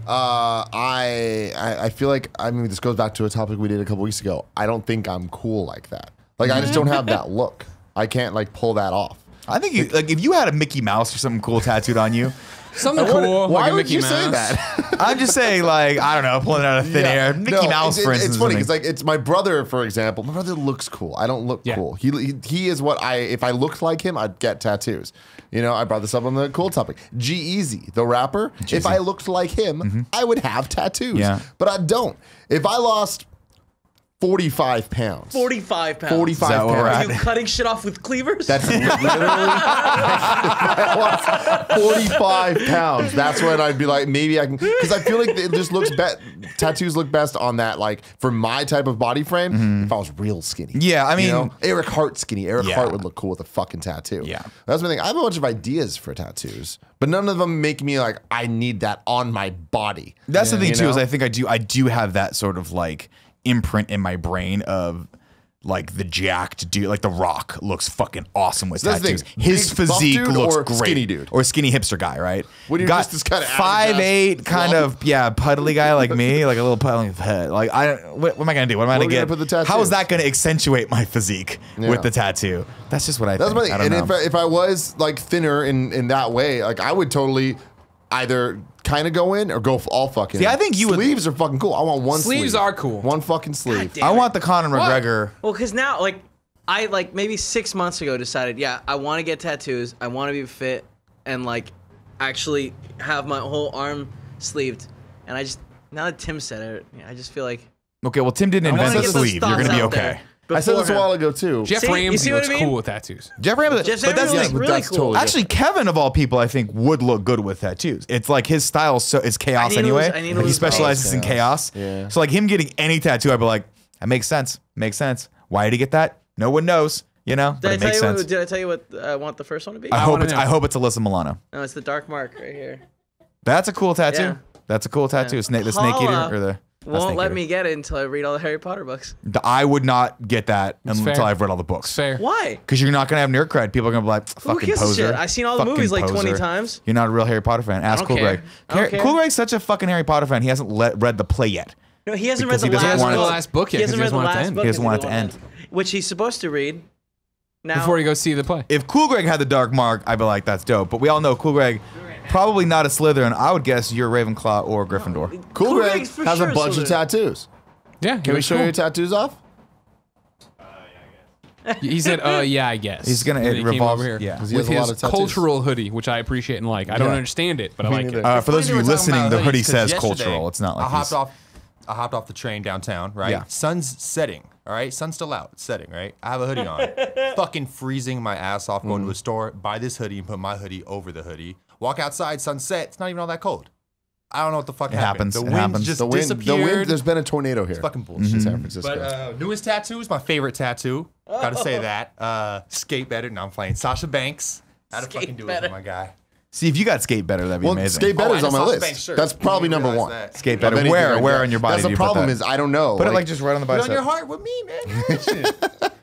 I feel like, I mean, this goes back to a topic we did a couple weeks ago. I don't think I'm cool like that. Like I just don't have that look. I can't like pull that off. I think you, like if you had a Mickey Mouse or something cool tattooed on you. Something cool. Why like a would Mickey you Mouse. say that? I'm just saying, like, I don't know, pulling it out of thin air. Mickey Mouse, for instance. It's funny I because mean. like it's my brother, for example. My brother looks cool. I don't look Yeah. cool. He is what if I looked like him, I'd get tattoos. You know, I brought this up on the cool topic. G-Eazy, the rapper. If I looked like him, I would have tattoos. Yeah. But I don't. If I lost 45 pounds. 45 pounds. 45 Is that where we're pounds. at? Are you cutting shit off with cleavers? That's literally 45 pounds. That's when I'd be like, maybe I can, because I feel like it just looks best. Tattoos look best on that, like for my type of body frame. If I was real skinny, Yeah, I mean- you know? Eric Hart skinny. Eric Yeah. Hart would look cool with a fucking tattoo. Yeah. That's my thing. I have a bunch of ideas for tattoos, but none of them make me like I need that on my body. That's the thing You too, is know? I think I do have that sort of like imprint in my brain of like the jacked dude, like The Rock looks fucking awesome with So that's the tattoos. thing. His Big buff physique dude looks or great. skinny dude? Or skinny hipster guy, right? When you're just this kinda average 5'8", ass kind flop. of puddly guy like me, like a little puddly head. Like what am I gonna do? What am I Where gonna are you get? gonna put the tattoos? How is that gonna accentuate my physique Yeah. with the tattoo? That's just what I That's think. my thing. I don't And know. if I was like thinner in that way, like I would totally either kind of go in or go all fucking. See, I think you would- sleeves are fucking cool. I want one Sleeves sleeve. are cool. One fucking sleeve. damn I it. want the Conor McGregor. Well, because now, like, I like maybe 6 months ago decided, yeah, I want to get tattoos. I want to be fit and like actually have my whole arm sleeved. And I just now that Tim said it, I just feel like Okay, well Tim didn't I invent want to the get those sleeve. You're thoughts gonna be out okay. there. I said this a beforehand. while ago too. Jeff See, you Ramsey see what looks I mean? cool with tattoos. Jeff Ramsey, Jeff but that's Ramsey the looks thing. really that's cool. totally Actually, Kevin of all people, I think would look good with tattoos. It's like his style is chaos I need to anyway. lose- I need to Like he lose specializes in chaos. chaos. Yeah. So like him getting any tattoo, I'd be like, that makes sense. Makes sense. Why did he get that? No one knows. You know, but it makes sense. Did I tell you what I want the first one to be? I hope it's Alyssa Milano. No, it's the dark mark right here. That's a cool tattoo. Yeah. That's a cool tattoo. Yeah. The snake eater or the won't let me get it until I read all the Harry Potter books. I would not get that It's until fair. I've read all the books. Fair. Why? Because you're not gonna have nerd cred. People are gonna be like, Who fucking gives a poser. shit? I've seen all the Fucking movies like 20 poser. times. You're not a real Harry Potter fan. Ask don't Cool care. Greg. I don't care. Cool Greg's such a fucking Harry Potter fan. He hasn't read the play yet. No, he hasn't Because read he the doesn't last want book. the last book yet, He hasn't 'cause he read the doesn't want it to last end. book. He doesn't 'cause want it to end. Which he's supposed to read. Now, Before you go see the play. If Cool Greg had the dark mark, I'd be like, that's dope. But we all know Cool Greg, probably not a Slytherin. I would guess you're Ravenclaw or Gryffindor. Cool Greg Greg's for has sure a bunch of Slytherin. tattoos. Yeah. Can we show your tattoos off? He said, yeah, I guess. He's gonna- And then it he came revolves- over here yeah. 'Cause he with has a lot his of tattoos. cultural hoodie, which I appreciate and like. I don't Yeah. understand it, but I Me like neither. it. For those of you Funny we're talking listening, about the hoodies, hoodie 'cause says yesterday, cultural. It's not like I hopped off the train downtown, right? Yeah. Sun's setting, all right? Sun's still out. It's setting, right? I have a hoodie on. Fucking freezing my ass off going to a store, buy this hoodie and put my hoodie over the hoodie. Walk outside, sunset. It's not even all that cold. I don't know what the fuck happened. happens. The It wind happens. just The wind, disappeared. there's been a tornado here. It's fucking bullshit. in San Francisco. But newest tattoo is my favorite tattoo. Gotta say that. Skate better. Now I'm playing Sasha Banks. How to Skate fucking do it better. for my guy. See, if you got skate better, that'd be well, amazing. skate better's Oh, on my and a list. SoftBank shirt. That's probably You number realize one. that. Skate Of better. anything Where? like Where that. on your body? That's do the you put problem that? is I don't know. Put it like just right on the Put it bicep. on your heart with me, man. Shit.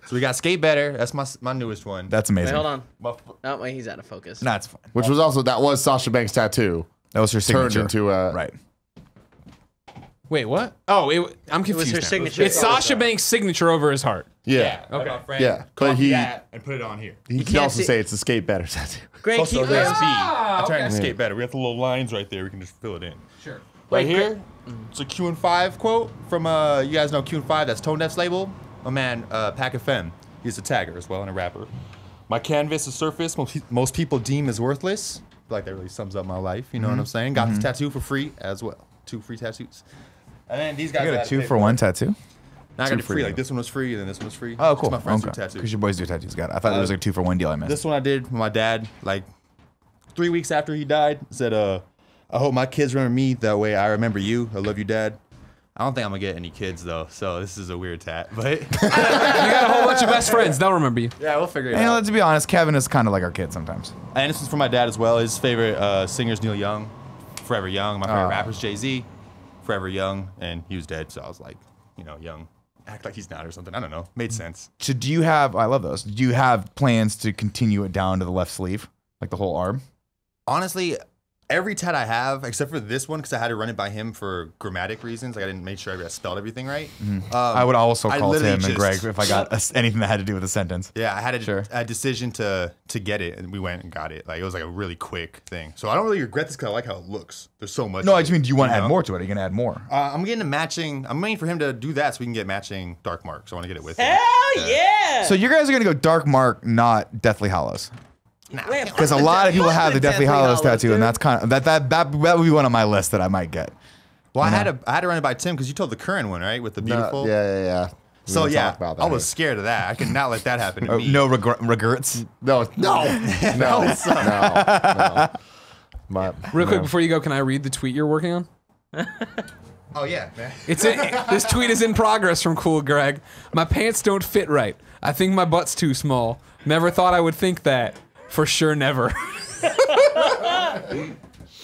So we got Skate Better. That's my newest one. That's Wait, amazing. hold on. My- Oh, wait, he's out of focus. Nah, it's fine. which was also that was Sasha Banks' tattoo. That was her Turned signature. into a right. Wait, what? Oh, I'm confused. her now. signature. It's Sasha Banks' signature over his heart. yeah. Okay. Yeah, but Copy he- that and put it on here. He can can't also see- say it's a skate better tattoo. Greg, Also, keep there's going. B. I turned okay. to Skate Better. We got the little lines right there. We can just fill it in. Sure. Right Wait, here, it's a Q&5 quote from you guys know Q&5. That's Tone Deaf's label. My man, Pac FM. He's a tagger as well and a rapper. My canvas, a surface most people deem as worthless. I feel like that really sums up my life. You know what I'm saying? Got this tattoo for free as well. 2 free tattoos. And then these guys You got had a to pay 2-for-1 it. tattoo? Now I got 2 it free. free. Like this one was free, and then this one was free. Oh, cool. It's my friend's Okay. tattoo. Because your boys do tattoos. Got it. I thought it was like a 2-for-1 deal I missed. This one I did with my dad, like 3 weeks after he died. Said, I hope my kids remember me that way. I remember you. I love you, Dad. I don't think I'm gonna get any kids though, so this is a weird tat. But You got a whole bunch of best friends. They'll remember you. yeah, we'll figure it And out. let's be honest, Kevin is kind of like our kid sometimes. And this one's for my dad as well. His favorite singer's Neil Young, Forever Young. My favorite rapper's Jay-Z, Forever Young, and he was dead. So I was like, Young, act like he's not or something. I don't know. Made sense. So do you have, I love those. Do you have plans to continue it down to the left sleeve? Like the whole arm? Honestly, every tat I have, except for this one, because I had to run it by him for grammatic reasons. Like I didn't make sure I spelled everything right. I would also I call literally Tim and just- Greg if I got anything that had to do with a sentence. Yeah, I had Sure. a decision to get it, and we went and got it. Like it was like a really quick thing. So I don't really regret this because I like how it looks. There's so much. No, of I just it, mean, do you want to know? add more to it? Are you going to add more? I'm getting a matching. I'm waiting for him to do that so we can get matching dark marks. I want to get it with him. Hell yeah! So you guys are going to go Dark Mark, not Deathly Hallows. Wait, Because a lot of people have the Deathly Hallows tattoo, dude. and that's kind of that would be one on my list that I might get. Well, I had to run it by Tim because you told the current one, right, with the beautiful. Yeah. We So don't yeah, talk about that I was here. scared of that. I could not let that happen to Oh, me. no regrets. No. Real quick before you go, can I read the tweet you're working on? Oh yeah, man. This tweet is in progress from Cool Greg. My pants don't fit right. I think my butt's too small. Never thought I would think that. For sure, never.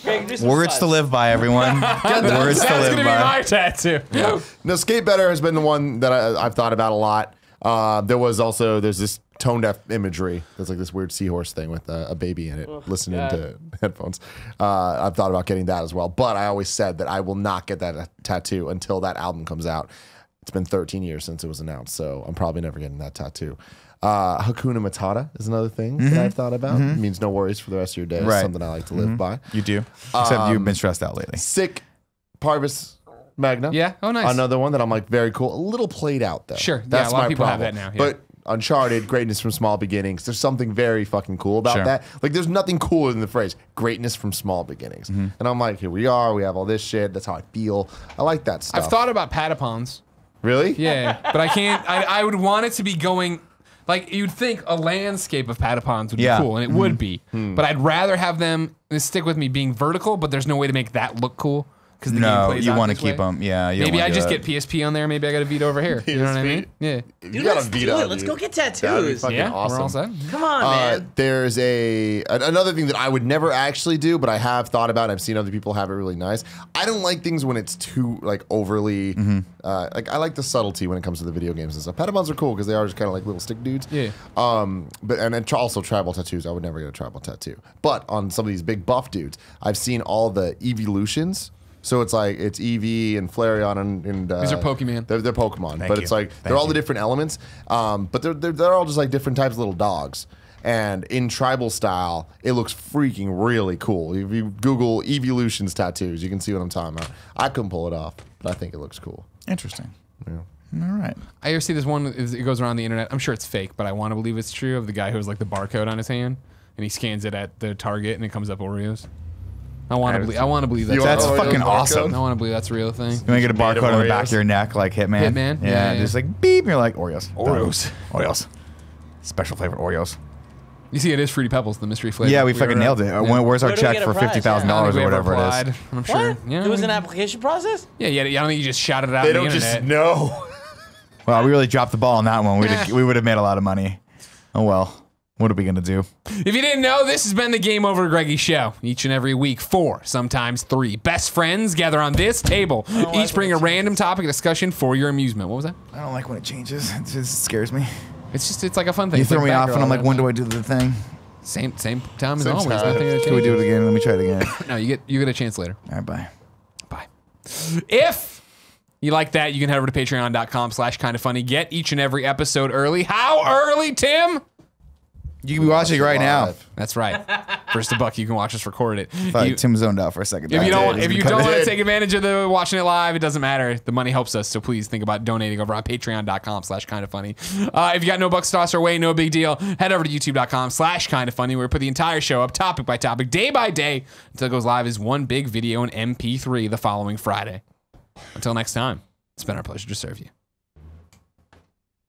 Greg, do some Words slides. to live by, everyone. Words to That's live gonna be by. my tattoo. No, Skate Better has been the one that I've thought about a lot. There's this tone deaf imagery. There's like this weird seahorse thing with a baby in it, listening to headphones. I've thought about getting that as well, but I always said that I will not get that tattoo until that album comes out. It's been 13 years since it was announced, so I'm probably never getting that tattoo. Hakuna Matata is another thing that I've thought about. It means no worries for the rest of your day. It's Right. something I like to live by. You do. Except you've been stressed out lately. Sick Parvis Magna. Yeah? Oh, nice. Another one that I'm like very cool. A little played out though. Sure. Yeah, That's a lot of my people have problem. that now, yeah. But Uncharted, greatness from small beginnings. There's something very fucking cool about Sure. that. Like there's nothing cooler than the phrase greatness from small beginnings. And I'm like, here we are. We have all this shit. That's how I feel. I like that stuff. I've thought about patapons. Really? Yeah, but I can't. I would want it to be going. Like, you'd think a landscape of patapons would be Yeah. cool, and it would be. But I'd rather have them stick with me being vertical, but there's no way to make that look cool. because the game No, plays you out want to this keep way. them. Yeah, you don't Maybe wanna I do just that. get PSP on there. Maybe I got a Vita over here. You know what I mean? Yeah. You Dude, got let's a do Vita, it. Let's dude. go get That'd be tattoos. fucking Yeah, awesome. we're all set. Come on, man. There's another thing that I would never actually do, but I have thought about. And I've seen other people have it really nice. I don't like things when it's too like overly. Like I like the subtlety when it comes to the video games and stuff. Patibons are cool because they are just kind of like little stick dudes. Yeah. But and then also tribal tattoos. I would never get a tribal tattoo. But on some of these big buff dudes, I've seen all the evolutions. So it's like it's Eevee and Flareon and These are Pokemon. They're Pokemon, Thank but you. it's like Thank they're all you. the different elements. But they're all just like different types of little dogs. And in tribal style, it looks freaking really cool. If you Google Evolutions tattoos, you can see what I'm talking about. I couldn't pull it off, but I think it looks cool. Interesting. Yeah. All right. I ever see this one. It goes around the internet. I'm sure it's fake, but I want to believe it's true. Of the guy who has like the barcode on his hand, and he scans it at the Target, and it comes up Oreos. I want to believe. I want to believe that's. That's Oreos fucking barcode? awesome. I want to believe that's a real thing. You want to get a Made of barcode on the back Oreos? of your neck like Hitman? Hitman? Yeah, Yeah, yeah. just like beep. And you're like Oreos. Oreos. Oreos. Special flavored Oreos. You see, it is Fruity Pebbles, the mystery flavor. Yeah, we fucking nailed it. Yeah. Where's our Where do we check get a for prize? $50,000 I don't think we or ever whatever it applied, is? I'm sure. What? Yeah, It was an application process? Yeah, I don't think you just shouted it out They on the don't just internet. know. Well, we really dropped the ball on that one. We would have made a lot of money. Oh well. What are we gonna do? If you didn't know, this has been the Game Over Greggy Show. Each and every week, 4, sometimes 3 best friends gather on this table. Each bring a random topic of discussion for your amusement. What was that? I don't like when it changes. It just scares me. It's like a fun thing. You It's throw like me off, and I'm Batgirl, like, when do right? I do the thing? Same time as Same always. time. Nothing Can we do it again? Let me try it again. No, you get a chance later. All right, bye. Bye. If you like that, you can head over to patreon.com/kindafunny. Get each and every episode early. How early, Tim? You can be watching it right now. Live. That's right. First $1, you can watch us record it. Fuck, Tim zoned out for a second. If you don't want to did. take advantage of the watching it live, it doesn't matter. The money helps us, so please think about donating over on patreon.com/kindafunny. If you got no bucks to toss our way, no big deal. Head over to youtube.com/kindafunny where we put the entire show up topic by topic, day by day, until it goes live as one big video in MP3 the following Friday. Until next time, it's been our pleasure to serve you.